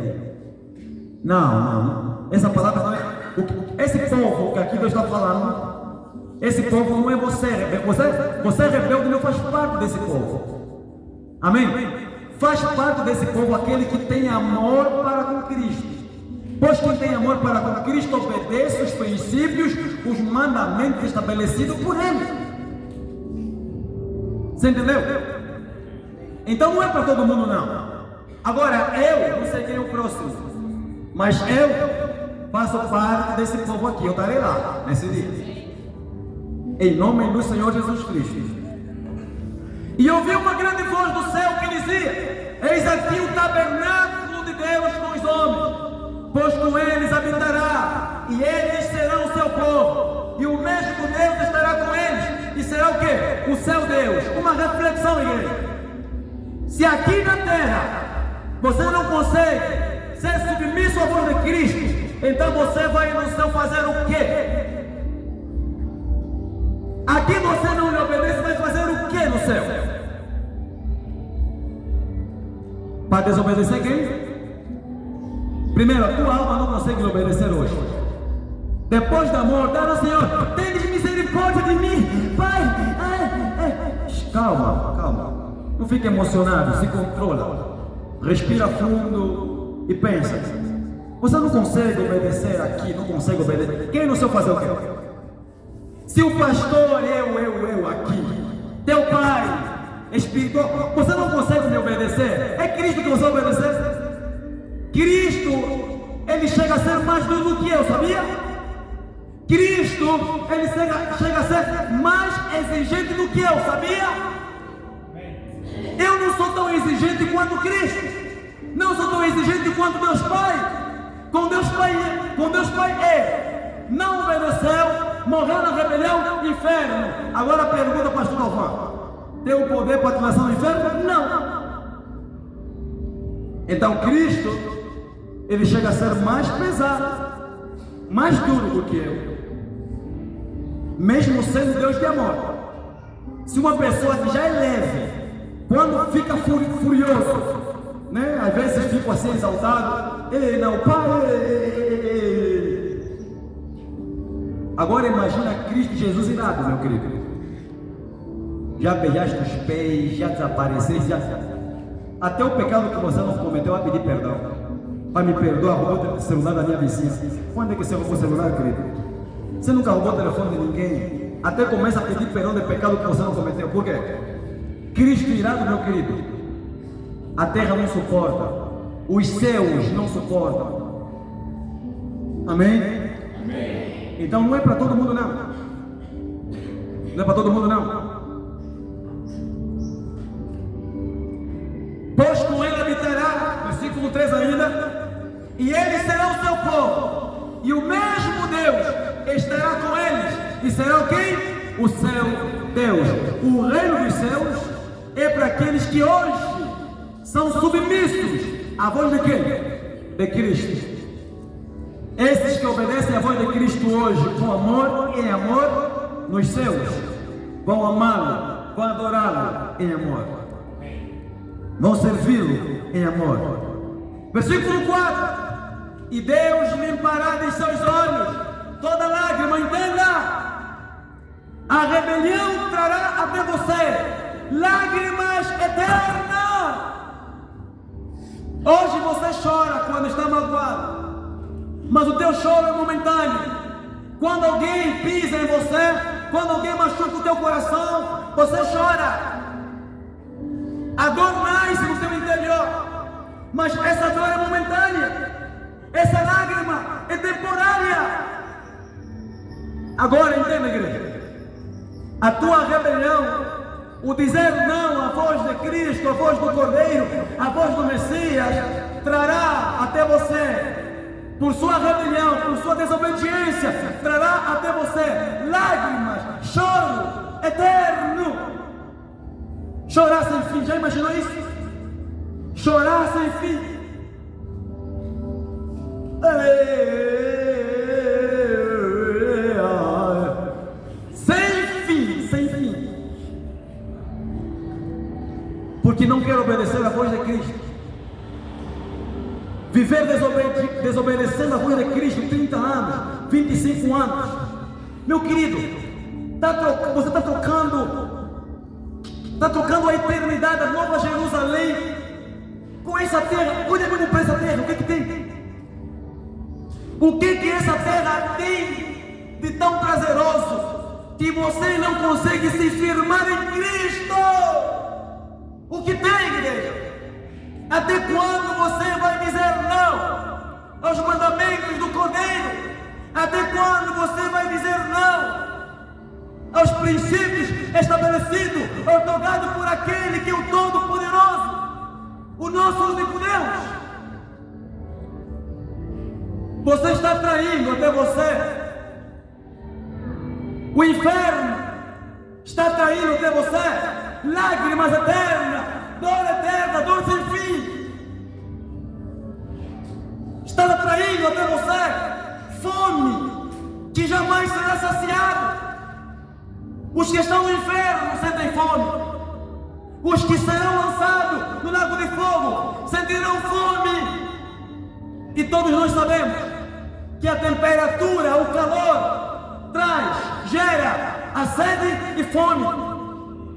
Não. Essa palavra não é. Esse povo que aqui Deus está falando, esse povo não é você. Você é rebelde, não faz parte desse povo. Amém? Faz parte desse povo aquele que tem amor para com Cristo. Pois quem tem amor para com Cristo obedece os princípios, os mandamentos estabelecidos por Ele. Você entendeu? Então não é para todo mundo, não. Agora eu não sei quem é o próximo, mas eu faço parte desse povo aqui. Eu estarei lá nesse dia, em nome do Senhor Jesus Cristo. E ouvi uma grande voz do céu que dizia: eis aqui o tabernáculo de Deus com os homens, pois com eles habitará, e eles serão o seu povo, e o mesmo Deus estará com eles, e será o quê? O seu Deus. Uma reflexão, igreja. Se aqui na terra você não consegue ser submisso à voz de Cristo, então você vai no céu fazer o quê? Aqui você não lhe obedece, vai fazer o quê no céu? Para desobedecer quem? Primeiro, a tua alma não consegue lhe obedecer hoje. Depois da morte, Senhor, tenha misericórdia de mim, Pai. Calma. Não fique emocionado, se controla. Respira fundo e pensa. Você não consegue obedecer aqui, não consegue obedecer. Quem no céu fazer o quê? Se o pastor, eu aqui, teu pai espiritual, você não consegue me obedecer? É Cristo que você obedecer? Cristo, ele chega a ser mais duro do que eu, sabia? Cristo, ele chega a ser mais exigente do que eu, sabia? Eu não sou tão exigente quanto Cristo, não sou tão exigente quanto Deus Pai. Com Deus Pai é, não obedeceu, morreu na rebelião, inferno. Agora pergunta, pastor Galvão: tem o poder para te lançar no inferno? Não. Então Cristo, ele chega a ser mais pesado, mais duro do que eu, mesmo sendo Deus de amor. Se uma pessoa que já é leve, quando fica furioso, né? Às vezes fica assim exaltado, não, pai. Agora imagina Cristo Jesus irado, meu querido. Já beijaste os pés, já desapareceste, até o pecado que você não cometeu, vai pedir perdão. Pai, me perdoa, roubou o celular da minha vizinha. Quando é que você roubou o celular, querido? Você nunca roubou o telefone de ninguém. Até começa a pedir perdão de pecado que você não cometeu. Por quê? Cristo irado, meu querido. A terra não suporta, os céus não suportam. Amém? Amém. Então não é para todo mundo, não. Não é para todo mundo, não. Pois com ele habitará, versículo 3 ainda, e ele será o seu povo, e o mesmo Deus estará com eles, e será o quê? O seu Deus. O reino dos céus é para aqueles que hoje são submissos à voz de quem? De Cristo. Esses que obedecem à voz de Cristo hoje com amor e em amor nos céus vão amá-lo, vão adorá-lo em amor, vão servi-lo em amor. Versículo 4: e Deus limpará de seus olhos toda lágrima. Entenda, a rebelião trará até você lágrimas eternas. Hoje você chora quando está magoado, mas o teu choro é momentâneo. Quando alguém pisa em você, quando alguém machuca o teu coração, você chora. A dor nasce no teu interior, mas essa dor é momentânea. Essa lágrima é temporária. Agora entenda, igreja, a tua rebelião, o dizer não à voz de Cristo, à voz do Cordeiro, à voz do Messias, trará até você, por sua rebelião, por sua desobediência, trará até você lágrimas, choro eterno. Chorar sem fim, já imaginou isso? Chorar sem fim. Sem fim, sem fim. Porque não quer obedecer à voz de Cristo. Viver desobedecendo a voz de Cristo 30 anos, 25 anos. Meu querido, você está trocando a eternidade, a Nova Jerusalém, com essa terra. Olha mesmo para essa terra, o que tem? O que essa terra tem de tão prazeroso que você não consegue se firmar em Cristo? O que tem, igreja? Até quando você vai dizer não aos mandamentos do Cordeiro? Até quando você vai dizer não aos princípios estabelecidos, otorgados por aquele que é o Todo-Poderoso, o nosso único Deus? Você está traindo até você. O inferno está traindo até você. Lágrimas eternas, dor sem fim. Está atraindo até você fome que jamais será saciada. Os que estão no inferno sentem fome. Os que serão lançados no lago de fogo sentirão fome. E todos nós sabemos que a temperatura, o calor, gera a sede e fome.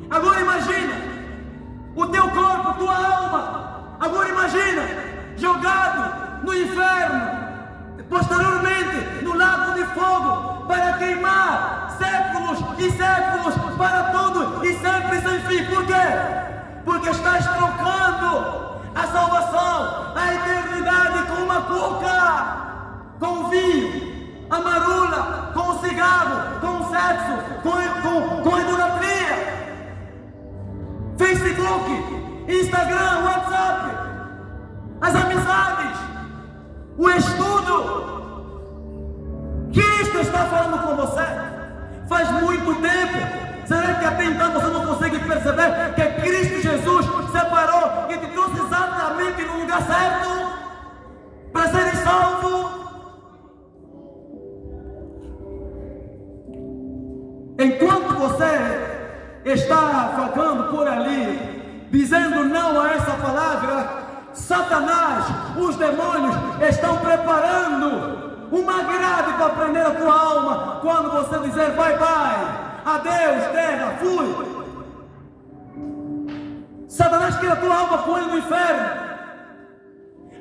Agora imagina o teu corpo, tua alma. Agora imagina jogado no inferno, posteriormente no lago de fogo, para queimar séculos e séculos, para todo e sempre sem fim. Por quê? Porque estás trocando a salvação, a eternidade, com uma cuca, com o vinho, a marula, com o cigarro, com o sexo, com a idolatria. Facebook, Instagram, WhatsApp, as amizades, o estudo. Cristo está falando com você faz muito tempo. Será que até então você não consegue perceber que Cristo Jesus separou e te trouxe exatamente no lugar certo para serem salvos? Enquanto você está vagando por ali, dizendo não a essa palavra, Satanás, os demônios estão preparando uma grade para prender a tua alma. Quando você dizer bye bye, adeus terra, fui. Satanás quer a tua alma com ele no inferno.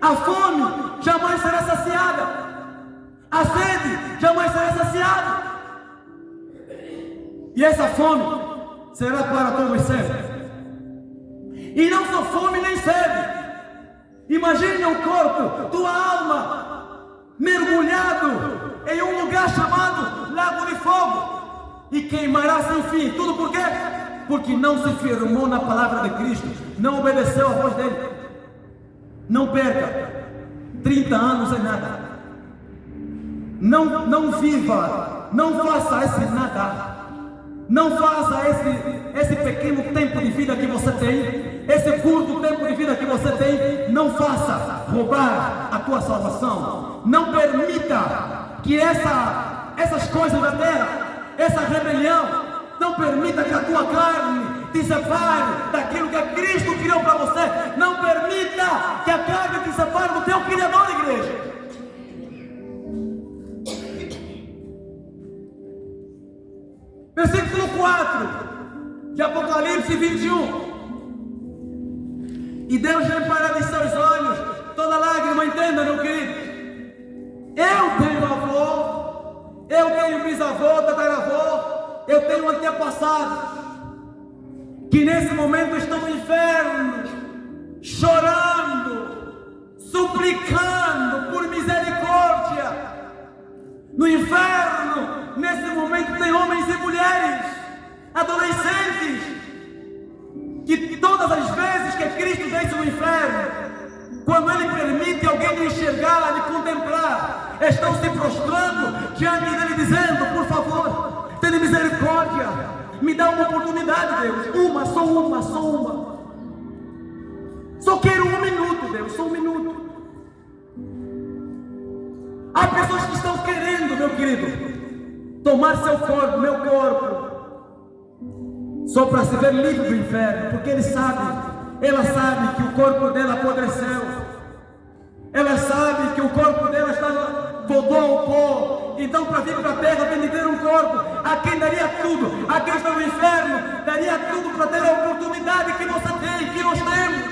A fome jamais será saciada. A sede jamais será saciada. E essa fome será para todos sempre. E não só fome nem sede. Imagina o corpo, tua alma, mergulhado em um lugar chamado Lago de Fogo, e queimará sem fim. Tudo por quê? Porque não se firmou na palavra de Cristo, não obedeceu à voz dele. Não perca, 30 anos é nada. Não viva, não faça esse nada. Não faça esse pequeno tempo de vida que você tem, esse curto tempo de vida que você tem, não faça roubar a tua salvação. Não permita que essas coisas da terra, essa rebelião, não permita que a tua carne te separe daquilo que Cristo criou para você. Não permita que a carne te separe do teu Criador, igreja. Versículo 4 de Apocalipse 21. E Deus limpará de seus olhos toda lágrima. Entenda, meu querido. Eu tenho avô, eu tenho bisavô, tataravô, eu tenho antepassados que nesse momento estão no inferno, chorando, suplicando por misericórdia. No inferno, nesse momento, tem homens e mulheres, adolescentes, que todas as vezes que Cristo desce no inferno, quando Ele permite alguém lhe enxergar, lhe contemplar, estão se prostrando diante dele, dizendo: por favor, tenha misericórdia, me dá uma oportunidade, Deus, só uma. Só quero 1 minuto, Deus, só 1 minuto. Há pessoas que estão querendo, meu querido, tomar seu corpo, meu corpo, só para se ver livre do inferno, porque ela sabe que o corpo dela apodreceu, ela sabe que o corpo dela voltou ao pó. Então, para vir para a terra, tem de ter um corpo. A quem daria tudo, a quem está no inferno, daria tudo para ter a oportunidade que você tem, que nós temos.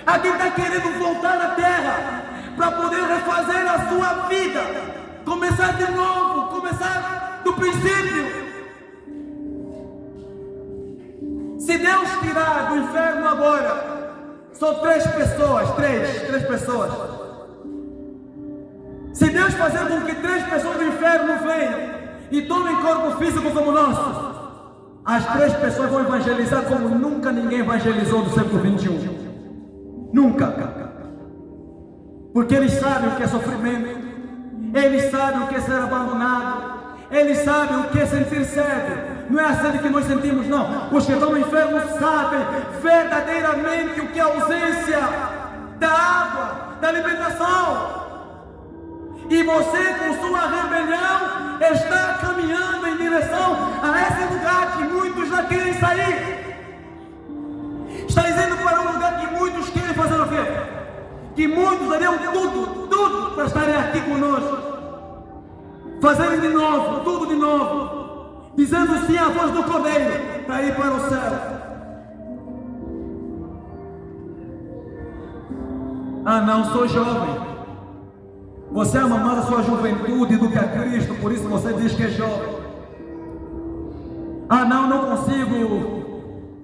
A quem está querendo voltar à terra, para poder refazer a sua vida, começar de novo, começar do princípio. Se Deus tirar do inferno agora, são 3 pessoas, três pessoas. Se Deus fazer com que 3 pessoas do inferno venham e tomem corpo físico como o nosso, as 3 pessoas vão evangelizar como nunca ninguém evangelizou no século 21. Nunca. Porque eles sabem o que é sofrimento, eles sabem o que é ser abandonado, eles sabem o que é sentir sede. Não é a sede que nós sentimos, não. Os que estão no inferno sabem verdadeiramente o que é a ausência da água, da alimentação. E você, com sua rebelião, está caminhando em direção a esse lugar que muitos já querem sair. Está dizendo para um lugar que muitos querem fazer o quê? Que muitos dariam tudo para estarem aqui conosco, fazerem de novo, tudo de novo, dizendo sim à voz do Cordeiro, para ir para o céu. Não, sou jovem. Você ama mais a sua juventude do que a Cristo, por isso você diz que é jovem.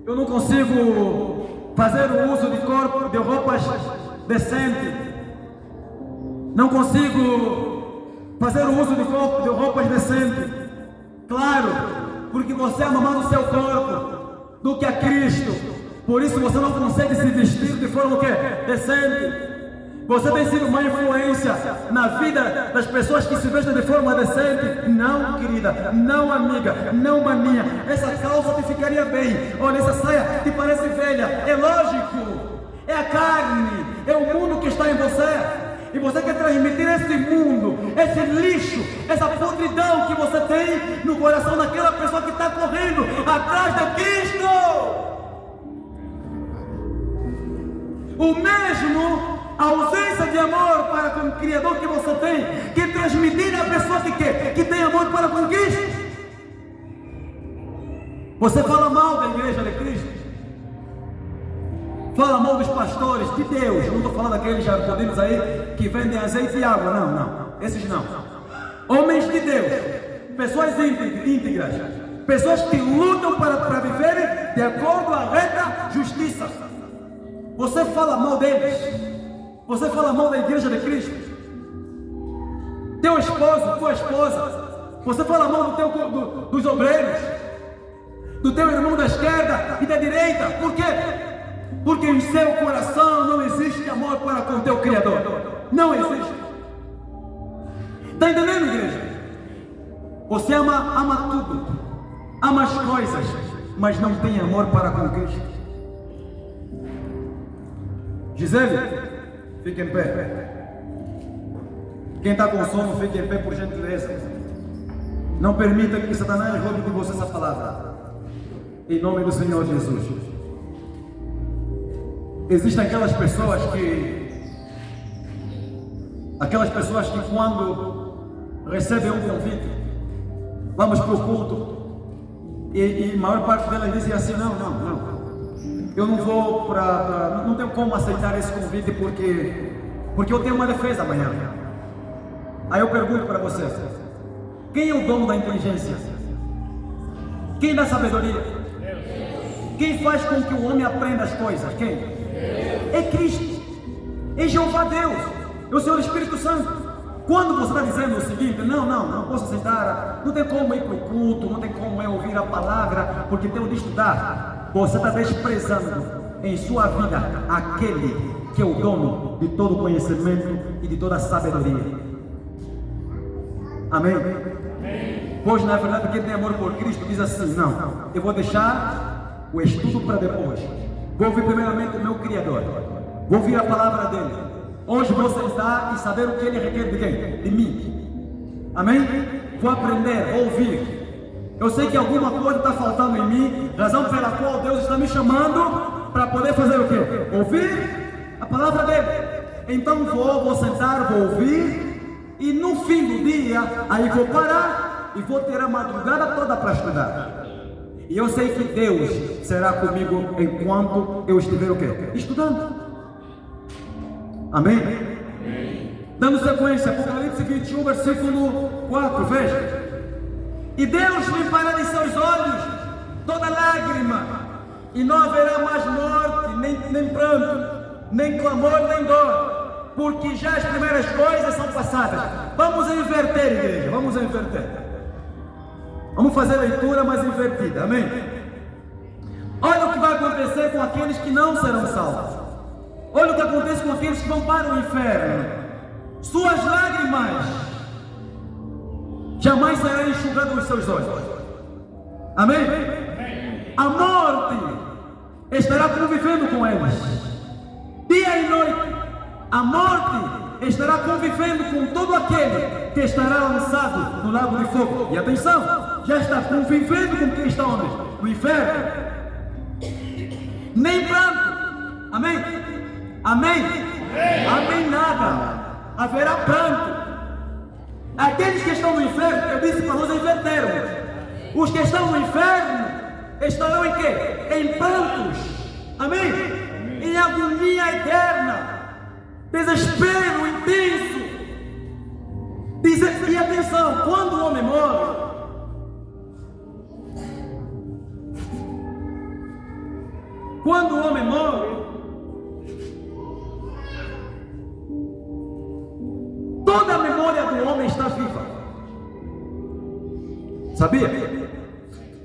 Eu não consigo fazer o uso de roupas decentes. Não consigo fazer o uso de roupas decentes. Claro, porque você ama mais o seu corpo do que a Cristo. Por isso você não consegue se vestir de forma o quê? Decente. Você tem sido uma influência na vida das pessoas que se vestem de forma decente? Não, querida, não, amiga, não, maninha. Essa calça te ficaria bem. Olha, essa saia te parece velha. É lógico, é a carne, é o mundo que está em você. E você quer transmitir esse mundo, esse lixo, essa podridão que você tem no coração daquela pessoa que está correndo atrás de Cristo. O mesmo a ausência de amor para com o Criador que você tem, que transmitir a pessoa que tem amor para com Cristo. Você fala mal da igreja de Cristo, fala mal dos pastores de Deus. Eu não estou falando daqueles jardineiros aí que vendem azeite e água, não, esses não. Homens de Deus, pessoas íntegras, pessoas que lutam para viverem de acordo à reta justiça. Você fala mal deles. Você fala mal da igreja de Cristo. Teu esposo, tua esposa. Você fala mal dos obreiros, do teu irmão da esquerda e da direita. Por quê? Porque em seu coração não existe amor para com o teu Criador. Não existe. Está entendendo, igreja? Você ama tudo, ama as coisas, mas não tem amor para com Cristo. Gisele, fique em pé. Quem está com sono, fique em pé por gentileza. Não permita que Satanás roube de você essa palavra. Em nome do Senhor Jesus. Existem aquelas pessoas que quando recebem um convite, vamos para o culto, e a maior parte delas dizem assim, não, eu não vou não tenho como aceitar esse convite porque eu tenho uma defesa amanhã. Aí eu pergunto para vocês, quem é o dono da inteligência? Quem dá sabedoria? Quem faz com que o homem aprenda as coisas? Quem? É Cristo, é Jeová Deus, é o Senhor Espírito Santo. Quando você está dizendo o seguinte, não posso aceitar, não tem como ir para o culto, não tem como eu ouvir a palavra, porque tenho de estudar, você está desprezando em sua vida aquele que é o dono de todo conhecimento e de toda sabedoria. Amém? Pois na verdade quem tem amor por Cristo diz assim, não, eu vou deixar o estudo para depois, vou ouvir primeiramente o meu Criador, vou ouvir a palavra dele. Hoje vou sentar e saber o que ele requer de quem? De mim. Amém? Vou aprender, vou ouvir. Eu sei que alguma coisa está faltando em mim, razão pela qual Deus está me chamando para poder fazer o quê? Ouvir a palavra dele. Então vou sentar, vou ouvir, e no fim do dia, aí vou parar e vou ter a madrugada toda para estudar. E eu sei que Deus será comigo enquanto eu estiver o quê? Estudando. Amém? Dando sequência, Apocalipse 21, versículo 4, veja. E Deus limpará de seus olhos toda lágrima, e não haverá mais morte, nem pranto, nem clamor, nem dor, porque já as primeiras coisas são passadas. Vamos inverter, igreja, vamos inverter. Vamos fazer a leitura mais invertida, amém? Olha o que vai acontecer com aqueles que não serão salvos. Olha o que acontece com aqueles que vão para o inferno. Suas lágrimas jamais serão enxugadas dos seus olhos. Amém? A morte estará convivendo com eles. Dia e noite, a morte estará convivendo com todo aquele que estará lançado no lago de fogo. E atenção, já está convivendo com quem está onde? No inferno. Nem pranto. Amém? Amém? Amém nada. Haverá pranto. Aqueles que estão no inferno, eu disse para nós invertermos. Os que estão no inferno estarão em quê? Em prantos. Amém? Em agonia eterna. Desespero intenso. E atenção, quando o homem morre, toda a memória do homem está viva. Sabia?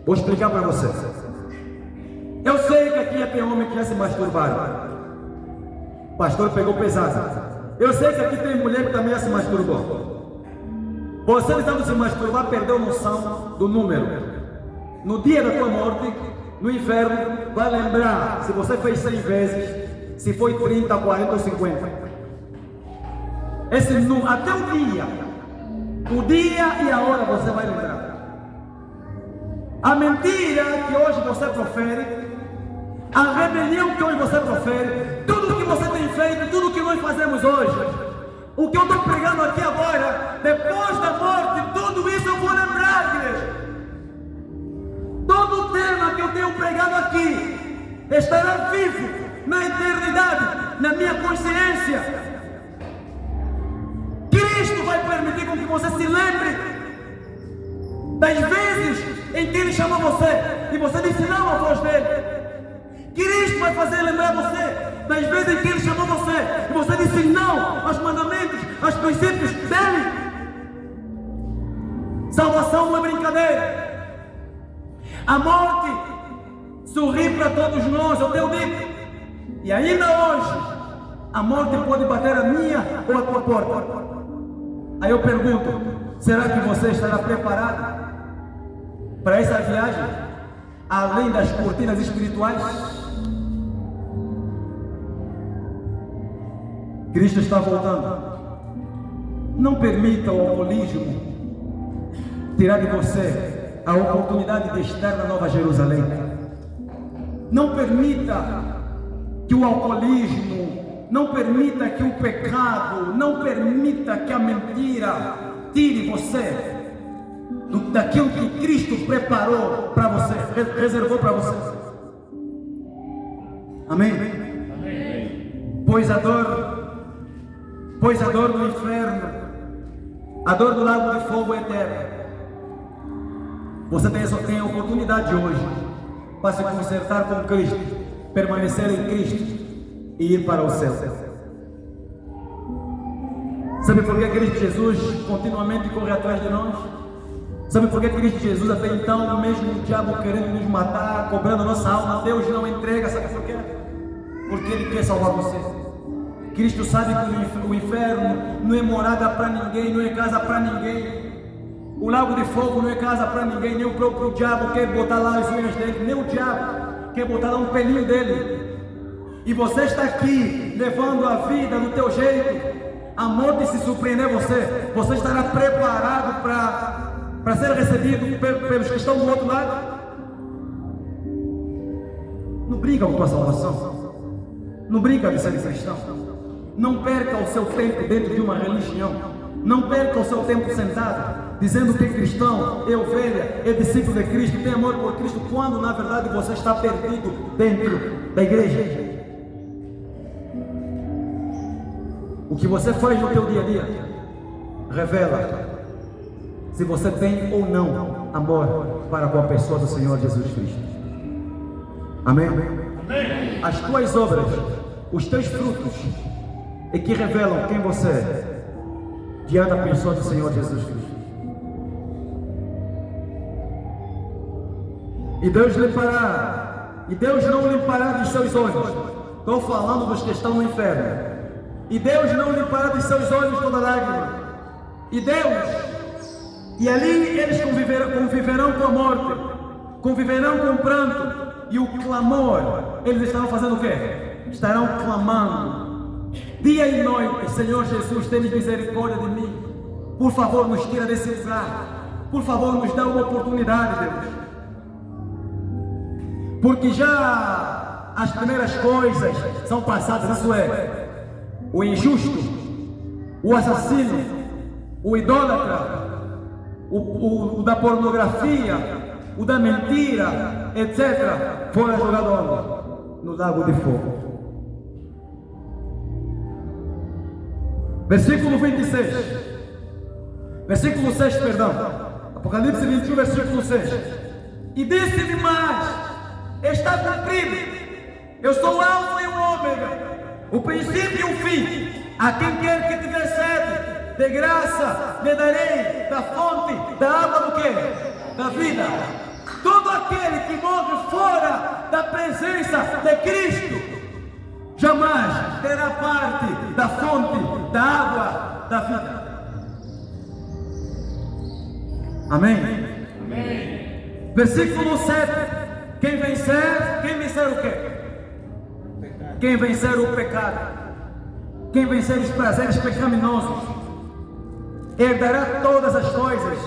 Vou explicar para vocês. Eu sei que aqui tem homem que já se masturbaram. O pastor pegou pesado. Eu sei que aqui tem mulher que também já se masturbou. Você estando se masturbar, perdeu noção do número. No dia da tua morte, no inferno, vai lembrar se você fez 100 vezes, se foi 30, 40 ou 50. Esse número, até o dia e a hora você vai lembrar. A mentira que hoje você profere, a rebelião que hoje você profere, tudo que você tem feito, tudo que nós fazemos hoje, o que eu estou pregando aqui agora, depois da morte, tudo isso eu vou lembrar, igreja. Todo o tema que eu tenho pregado aqui estará vivo na eternidade, na minha consciência. Cristo vai permitir com que você se lembre das vezes em que Ele chamou você e você disse não à voz dele. Cristo vai fazer lembrar você das vezes em que Ele chamou você e você disse não aos mandamentos, aos princípios dele. Salvação não é brincadeira. A morte sorri para todos nós, eu tenho dito. E ainda hoje, a morte pode bater a minha ou a tua porta. Aí eu pergunto, será que você estará preparado para essa viagem, além das cortinas espirituais? Cristo está voltando. Não permita o alcoolismo tirar de você a oportunidade de estar na Nova Jerusalém. Não permita que o alcoolismo, não permita que o pecado, não permita que a mentira tire você daquilo que Cristo preparou para você, reservou para você. Amém? Amém. Pois a dor do inferno, a dor do lago de fogo eterno. Você tem a oportunidade hoje para se consertar com Cristo, permanecer em Cristo e ir para o céu. Sabe por que Cristo Jesus continuamente corre atrás de nós? Sabe por que Cristo Jesus até então, mesmo o diabo querendo nos matar, cobrando a nossa alma, Deus não entrega? Sabe por quê? Porque Ele quer salvar você. Cristo sabe que o inferno não é morada para ninguém, não é casa para ninguém. O lago de fogo não é casa para ninguém, nem o próprio diabo quer botar lá as unhas dele, nem o diabo quer botar lá um pelinho dele. E você está aqui levando a vida do teu jeito, a morte se surpreender você estará preparado para ser recebido pelos que estão do outro lado? Não brinca com a tua salvação, não brinca de ser cristão, não perca o seu tempo dentro de uma religião, não perca o seu tempo sentado dizendo que é cristão, é ovelha, é discípulo de Cristo, tem amor por Cristo, quando na verdade você está perdido dentro da igreja. O que você faz no teu dia a dia revela se você tem ou não amor para com a pessoa do Senhor Jesus Cristo. Amém? Amém. As tuas obras, os teus frutos é que revelam quem você é diante da pessoa do Senhor Jesus Cristo. E Deus não limpará dos seus olhos. Estou falando dos que estão no inferno. E Deus não limpará dos seus olhos toda lágrima. E ali eles conviverão com a morte, conviverão com o pranto e o clamor. Eles estarão fazendo o quê? Estarão clamando dia e noite: Senhor Jesus, tenha misericórdia de mim. Por favor, nos tira desse lugar. Por favor, nos dá uma oportunidade, Deus. Porque já as primeiras coisas são passadas, isso é, o injusto, o assassino, o idólatra, o da pornografia, o da mentira, etc., foram jogados no lago de fogo. Versículo 26, versículo 6, perdão, Apocalipse 21, versículo 6. E disse-me mais: está cumprido, eu sou o Alfa e o Ômega, o princípio e o fim. A quem quer que tiver sede de graça, lhe darei da fonte da água do quê? Da vida. Todo aquele que morre fora da presença de Cristo jamais terá parte da fonte da água da vida. Amém? Amém. Versículo 7. Quem vencer o quê? Quem vencer o pecado, quem vencer os prazeres pecaminosos, herdará todas as coisas,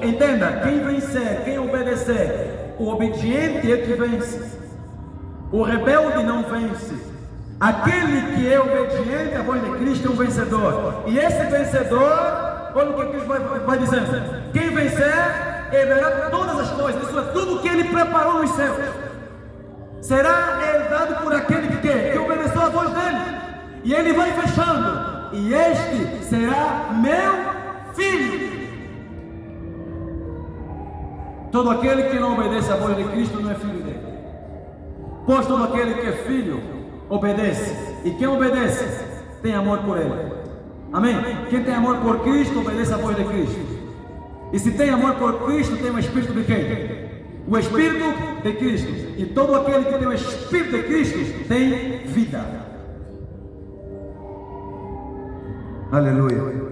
entenda, quem vencer, quem obedecer, o obediente é que vence, o rebelde não vence. Aquele que é obediente à voz de Cristo é um vencedor, e esse vencedor, olha o que Cristo vai dizendo: quem vencer herdará todas as coisas, isso é, tudo que Ele preparou nos céus será herdado por aquele que obedeceu à voz dele. E Ele vai fechando: e este será meu filho. Todo aquele que não obedece à voz de Cristo não é filho dele, pois todo aquele que é filho obedece, e quem obedece tem amor por Ele. Amém? Quem tem amor por Cristo obedece à voz de Cristo. E se tem amor por Cristo, tem o Espírito de quem? O Espírito de Cristo. E todo aquele que tem o Espírito de Cristo tem vida. Aleluia.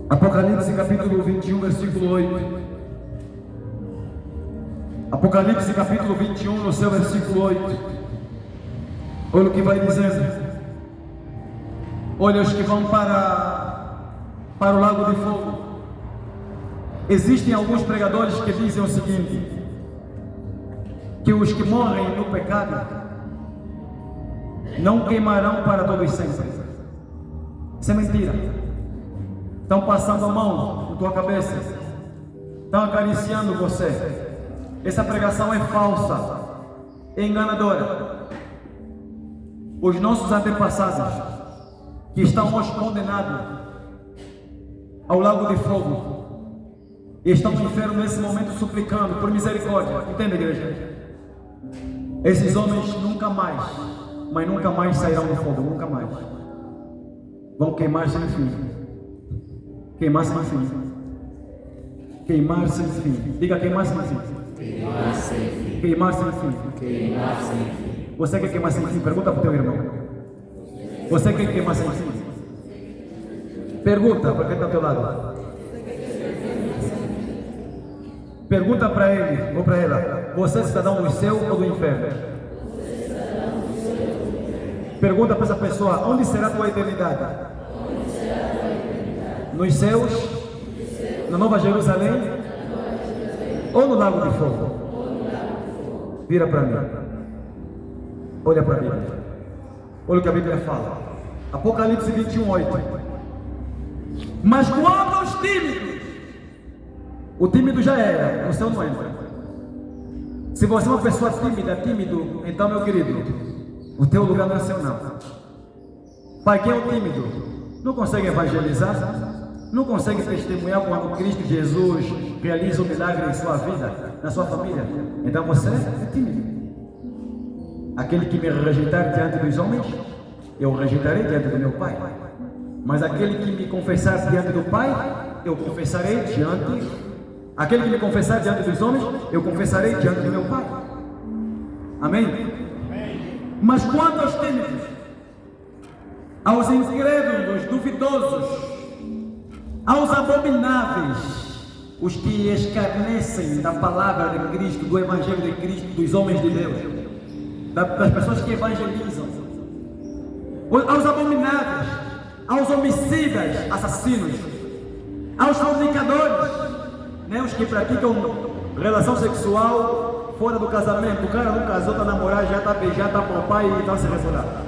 Apocalipse capítulo 21, versículo 8. Apocalipse capítulo 21, no seu versículo 8. Olha o que vai dizendo. Olha os que vão para o lago de fogo. Existem alguns pregadores que dizem o seguinte: que os que morrem no pecado não queimarão para todos sempre. Isso é mentira. Estão passando a mão na tua cabeça, estão acariciando você. Essa pregação é falsa, é enganadora. Os nossos antepassados, que estão hoje condenados ao lago de fogo, estão no inferno nesse momento suplicando por misericórdia. Entende, igreja? Esses homens nunca mais, mas nunca mais sairão do fogo, nunca mais. Vão queimar sem fim. Queimar sem fim. Queimar sem fim. Diga queimar sem fim. Queimar sem fim. Queimar sem fim. Queimar sem fim. Você quer queimar sem fim? Pergunta para o teu irmão. Você quer queimar sem fim? Pergunta para quem está ao teu lado. Pergunta para ele ou para ela: você é cidadão do céu ou do inferno? Pergunta para essa pessoa: onde será a tua eternidade? Nos céus, na Nova Jerusalém ou no lago de fogo? Vira para mim. Olha para a Bíblia. Olha o que a Bíblia fala. Apocalipse 21, 8. Mas quanto aos tímidos, o tímido já era, o céu não entra. Se você é uma pessoa tímido, então, meu querido, o teu lugar não é céu, não. Pai, quem é o tímido? Não consegue evangelizar? Não consegue testemunhar quando Cristo Jesus realiza um milagre em sua vida, na sua família? Então você é tímido. Aquele que me rejeitar diante dos homens, eu o rejeitarei diante do meu Pai. Mas aquele que me confessar diante do Pai, eu confessarei diante. Aquele que me confessar diante dos homens, eu confessarei diante do meu Pai. Amém? Mas quanto aos tímidos, aos incrédulos, duvidosos, aos abomináveis, os que escarnecem da palavra de Cristo, do Evangelho de Cristo, dos homens de Deus, das pessoas que evangelizam, aos abomináveis, aos homicidas, assassinos, aos fornicadores, né, os que praticam relação sexual fora do casamento. O cara não casou, está namorando, já está beijando, está com o pai e está se resolvendo.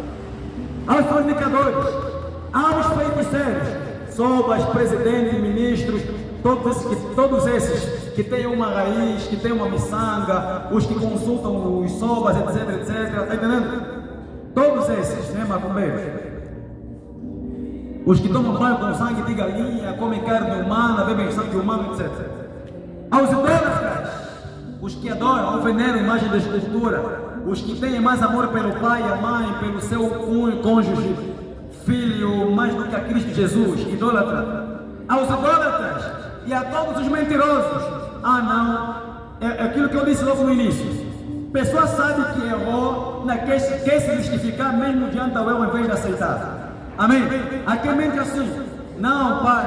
Aos fornicadores, aos feiticeiros, sobas, presidentes, ministros, todos esses que têm uma raiz, que têm uma miçanga, os que consultam os sobas, etc, está entendendo? Todos esses, né, macumbeiros? Os que tomam banho com sangue de galinha, comem carne humana, bebem sangue humano, etc. Aos idólatras, os que adoram ou veneram imagem da escultura, os que têm mais amor pelo pai e a mãe, pelo seu cônjuge, filho, mais do que a Cristo Jesus, idólatra. Aos idólatras e a todos os mentirosos. É aquilo que eu disse logo no início. Pessoa sabe que errou, quer se justificar mesmo diante da eu, ao invés de aceitar. Amém? Aqui mente assim. Não, pai.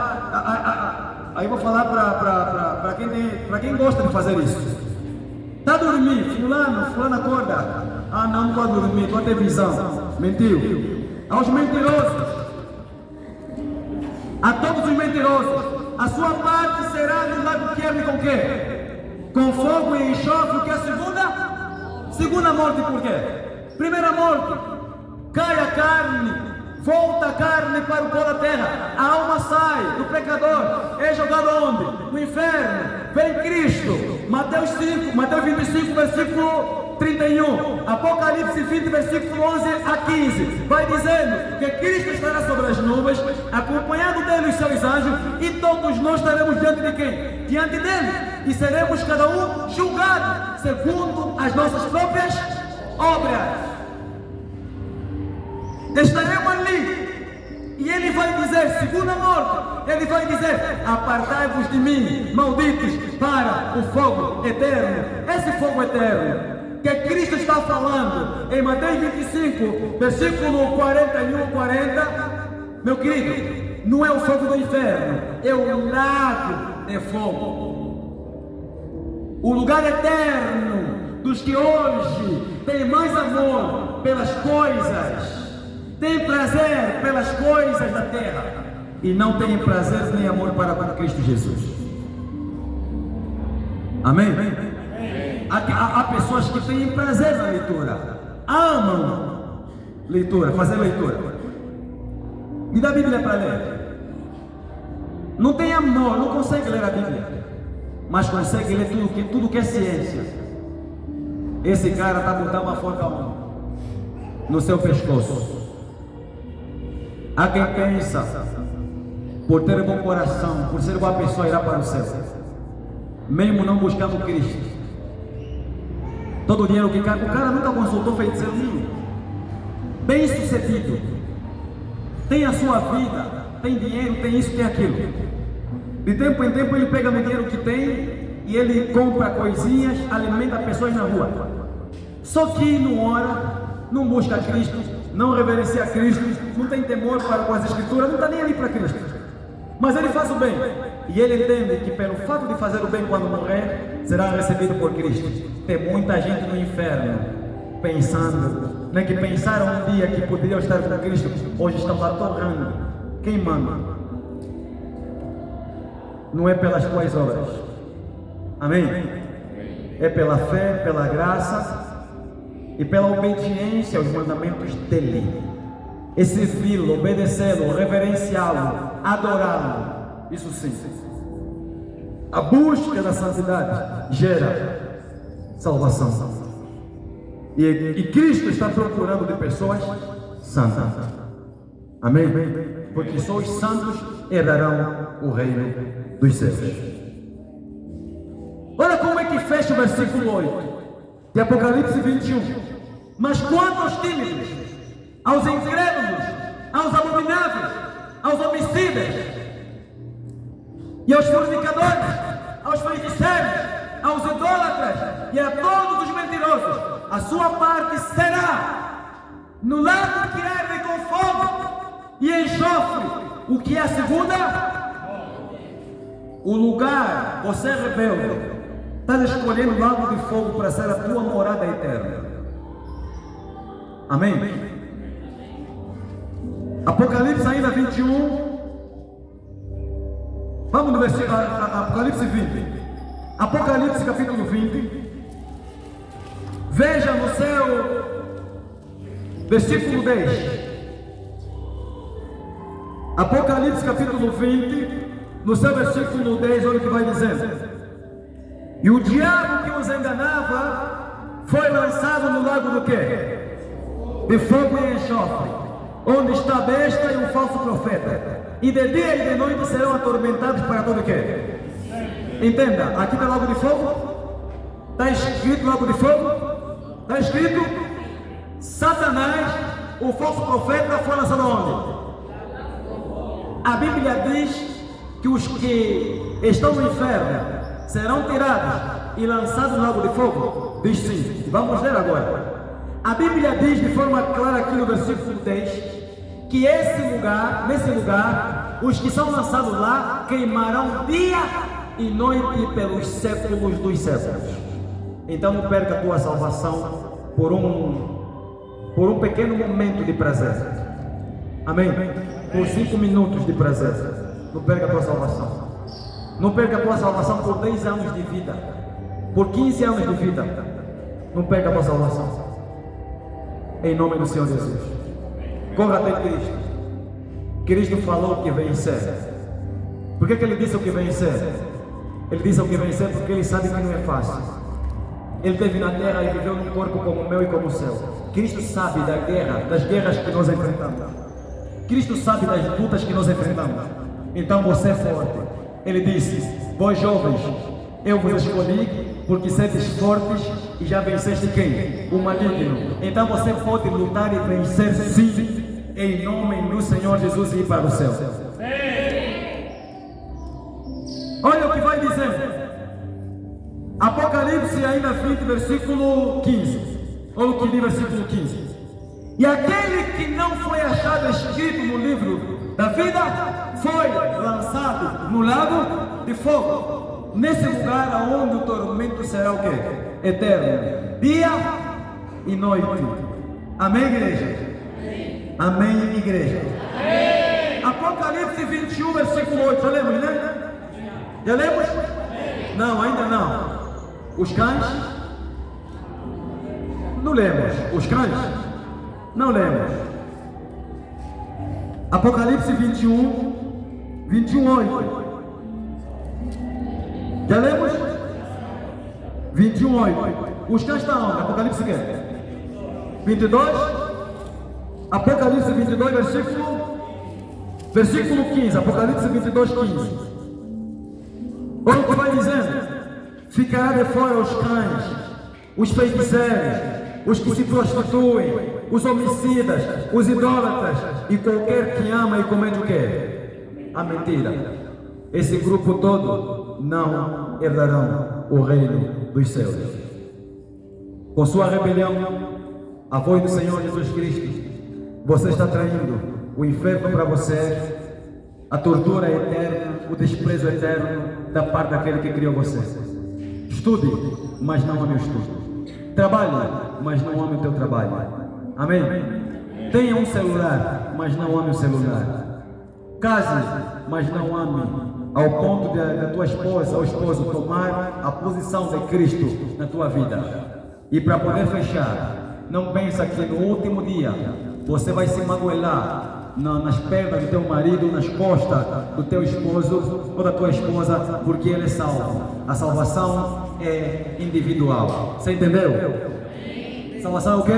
Aí eu vou falar para quem gosta de fazer isso. Está dormindo, fulano acorda. Não pode dormir, pode ter visão. Mentiu. Aos mentirosos, a todos os mentirosos, a sua parte será no lago que arde com quê? Com fogo e enxofre, que é a segunda morte. Por quê? Primeira morte, cai a carne, volta a carne para o pó da terra, a alma sai do pecador, é jogado onde? No inferno. Vem Cristo. Mateus 25, versículo 31, Apocalipse 20, versículo 11 a 15, vai dizendo que Cristo estará sobre as nuvens, acompanhado dele os seus anjos, e todos nós estaremos diante de quem? Diante dele, e seremos cada um julgado segundo as nossas próprias obras. Estaremos ali E ele vai dizer, segunda morte, ele vai dizer: apartai-vos de mim, malditos, para o fogo eterno. Esse fogo eterno que Cristo está falando em Mateus 25, versículo 41 e 40, meu querido, não é o fogo do inferno, é o lago de fogo, o lugar eterno dos que hoje têm mais amor pelas coisas, têm prazer pelas coisas da terra e não têm prazer nem amor para com Cristo Jesus. Amém? Há pessoas que têm prazer na leitura, amam leitura, fazer leitura. Me dá a Bíblia para ler. Não tem amor, não consegue ler a Bíblia, mas consegue ler tudo que é ciência. Esse cara está botando uma forca no seu pescoço. Há quem pensa, por ter um bom coração, por ser boa pessoa, irá para o céu, mesmo não buscando Cristo. Todo o dinheiro que cai, o cara nunca consultou feiticeiro nenhum, bem sucedido, tem a sua vida, tem dinheiro, tem isso, tem aquilo. De tempo em tempo ele pega no dinheiro que tem e ele compra coisinhas, alimenta pessoas na rua. Só que não ora, não busca Cristo, não reverencia Cristo, não tem temor para com as escrituras, não está nem ali para Cristo. Mas ele faz o bem, e ele entende que pelo fato de fazer o bem quando morrer, será recebido por Cristo. Tem muita gente no inferno pensando, que pensaram um dia que poderiam estar com Cristo, hoje estão lá torrando, queimando. Não é pelas tuas obras, amém? É pela fé, pela graça e pela obediência aos mandamentos dele. E servi-lo, obedecê-lo, reverenciá-lo, adorá-lo, isso sim. A busca da santidade gera salvação. E Cristo está procurando de pessoas santas. Amém? Porque só os santos herdarão o reino dos céus. Olha como é que fecha o versículo 8 de Apocalipse 21. Mas quanto aos tímidos, aos incrédulos, aos abomináveis, aos homicidas e aos fornicadores, aos feiticeiros, aos idólatras e a todos os mentirosos, a sua parte será no lago que arde com fogo e enxofre. O que é a segunda? O lugar, você é rebelde, está escolhendo o lago de fogo para ser a tua morada eterna. Amém? Apocalipse ainda 21. Vamos no versículo Apocalipse 20. Apocalipse capítulo 20. Veja no seu versículo 10. Apocalipse capítulo 20, no seu versículo 10, olha o que vai dizer. E o diabo que os enganava foi lançado no lago do quê? De fogo e enxofre, onde está a besta e o falso profeta. E de dia e de noite serão atormentados para todo o quê? Entenda, aqui está lago de fogo. Está escrito lago de fogo. Está escrito Satanás, o falso profeta, foi lançado aonde? A Bíblia diz que os que estão no inferno serão tirados e lançados no lago de fogo? Diz sim. Vamos ler agora. A Bíblia diz de forma clara aqui no versículo 10 que nesse lugar, os que são lançados lá queimarão dia e noite pelos séculos dos séculos. Então não perca a tua salvação por um pequeno momento de prazer. Amém? Por 5 minutos de prazer. Não perca a tua salvação. Não perca a tua salvação por 10 anos de vida, por 15 anos de vida. Não perca a tua salvação. Em nome do Senhor Jesus. Corra até Cristo. Cristo falou que vencer. Por que ele disse o que vencer? Ele disse o que vencer porque ele sabe que não é fácil. Ele esteve na terra e viveu num corpo como o meu e como o seu. Cristo sabe da guerra, das guerras que nós enfrentamos. Cristo sabe das lutas que nós enfrentamos. Então você é forte. Ele disse: vós jovens, eu vos escolhi porque sedes fortes e já venceste quem? O maligno. Então você pode lutar e vencer sim, em nome do Senhor Jesus e ir para o céu. Olha o que vai dizendo. Apocalipse ainda 20, versículo 15. Olha o que diz versículo 15. E aquele que não foi achado escrito no livro da vida foi lançado no lago de fogo. Nesse lugar onde o tormento será o quê? Eterno. Dia e noite. Amém, igreja? Amém, igreja. Amém. Apocalipse 21, versículo 8. Já lemos, né? Já lemos? Não, ainda não. Os cães? Não lemos. Os cães? Não lemos. Apocalipse 21, 8. Já lemos? 21, 8. Os cães estão onde? Apocalipse que? 22? Apocalipse 22, versículo 15. Apocalipse 22, 15. Olha o que vai dizendo. Ficará de fora os cães, os feiticeiros, os que se prostituem, os homicidas, os idólatras e qualquer que ama e comete o quê? A mentira. Esse grupo todo não herdarão o reino dos céus. Com sua rebelião, a voz do Senhor Jesus Cristo, você está traindo o inferno para você, a tortura eterna, o desprezo eterno da parte daquele que criou você. Estude, mas não ame o estudo. Trabalhe, mas não ame o teu trabalho. Amém? Tenha um celular, mas não ame o celular. Case, mas não ame, ao ponto da tua esposa ou esposo tomar a posição de Cristo na tua vida. E para poder fechar, não pensa que no último dia você vai se magoelar nas pernas do teu marido, nas costas do teu esposo ou da tua esposa, porque ele é salvo. A salvação é individual. Você entendeu? Salvação é o quê?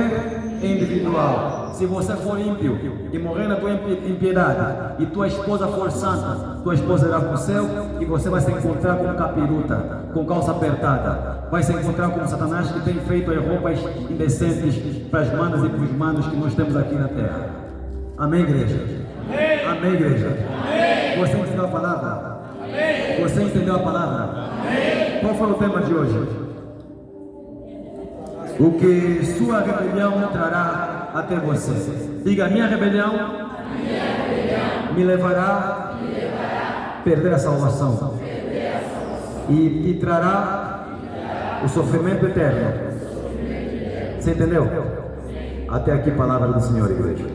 É individual. Se você for ímpio e morrer na tua impiedade e tua esposa for santa, tua esposa irá para o céu e você vai se encontrar com capiruta, com calça apertada. Vai se encontrar com Satanás que tem feito as roupas indecentes para as manas e para os manos que nós temos aqui na terra. Amém, igreja? Amém, Amém igreja? Amém. Você entendeu a palavra? Amém. Você entendeu a palavra? Amém. Qual foi o tema de hoje? O que sua rebelião trará até você. Diga, minha rebelião me levará a perder a salvação. E trará o sofrimento eterno. Você entendeu? Até aqui, palavra do Senhor, igreja.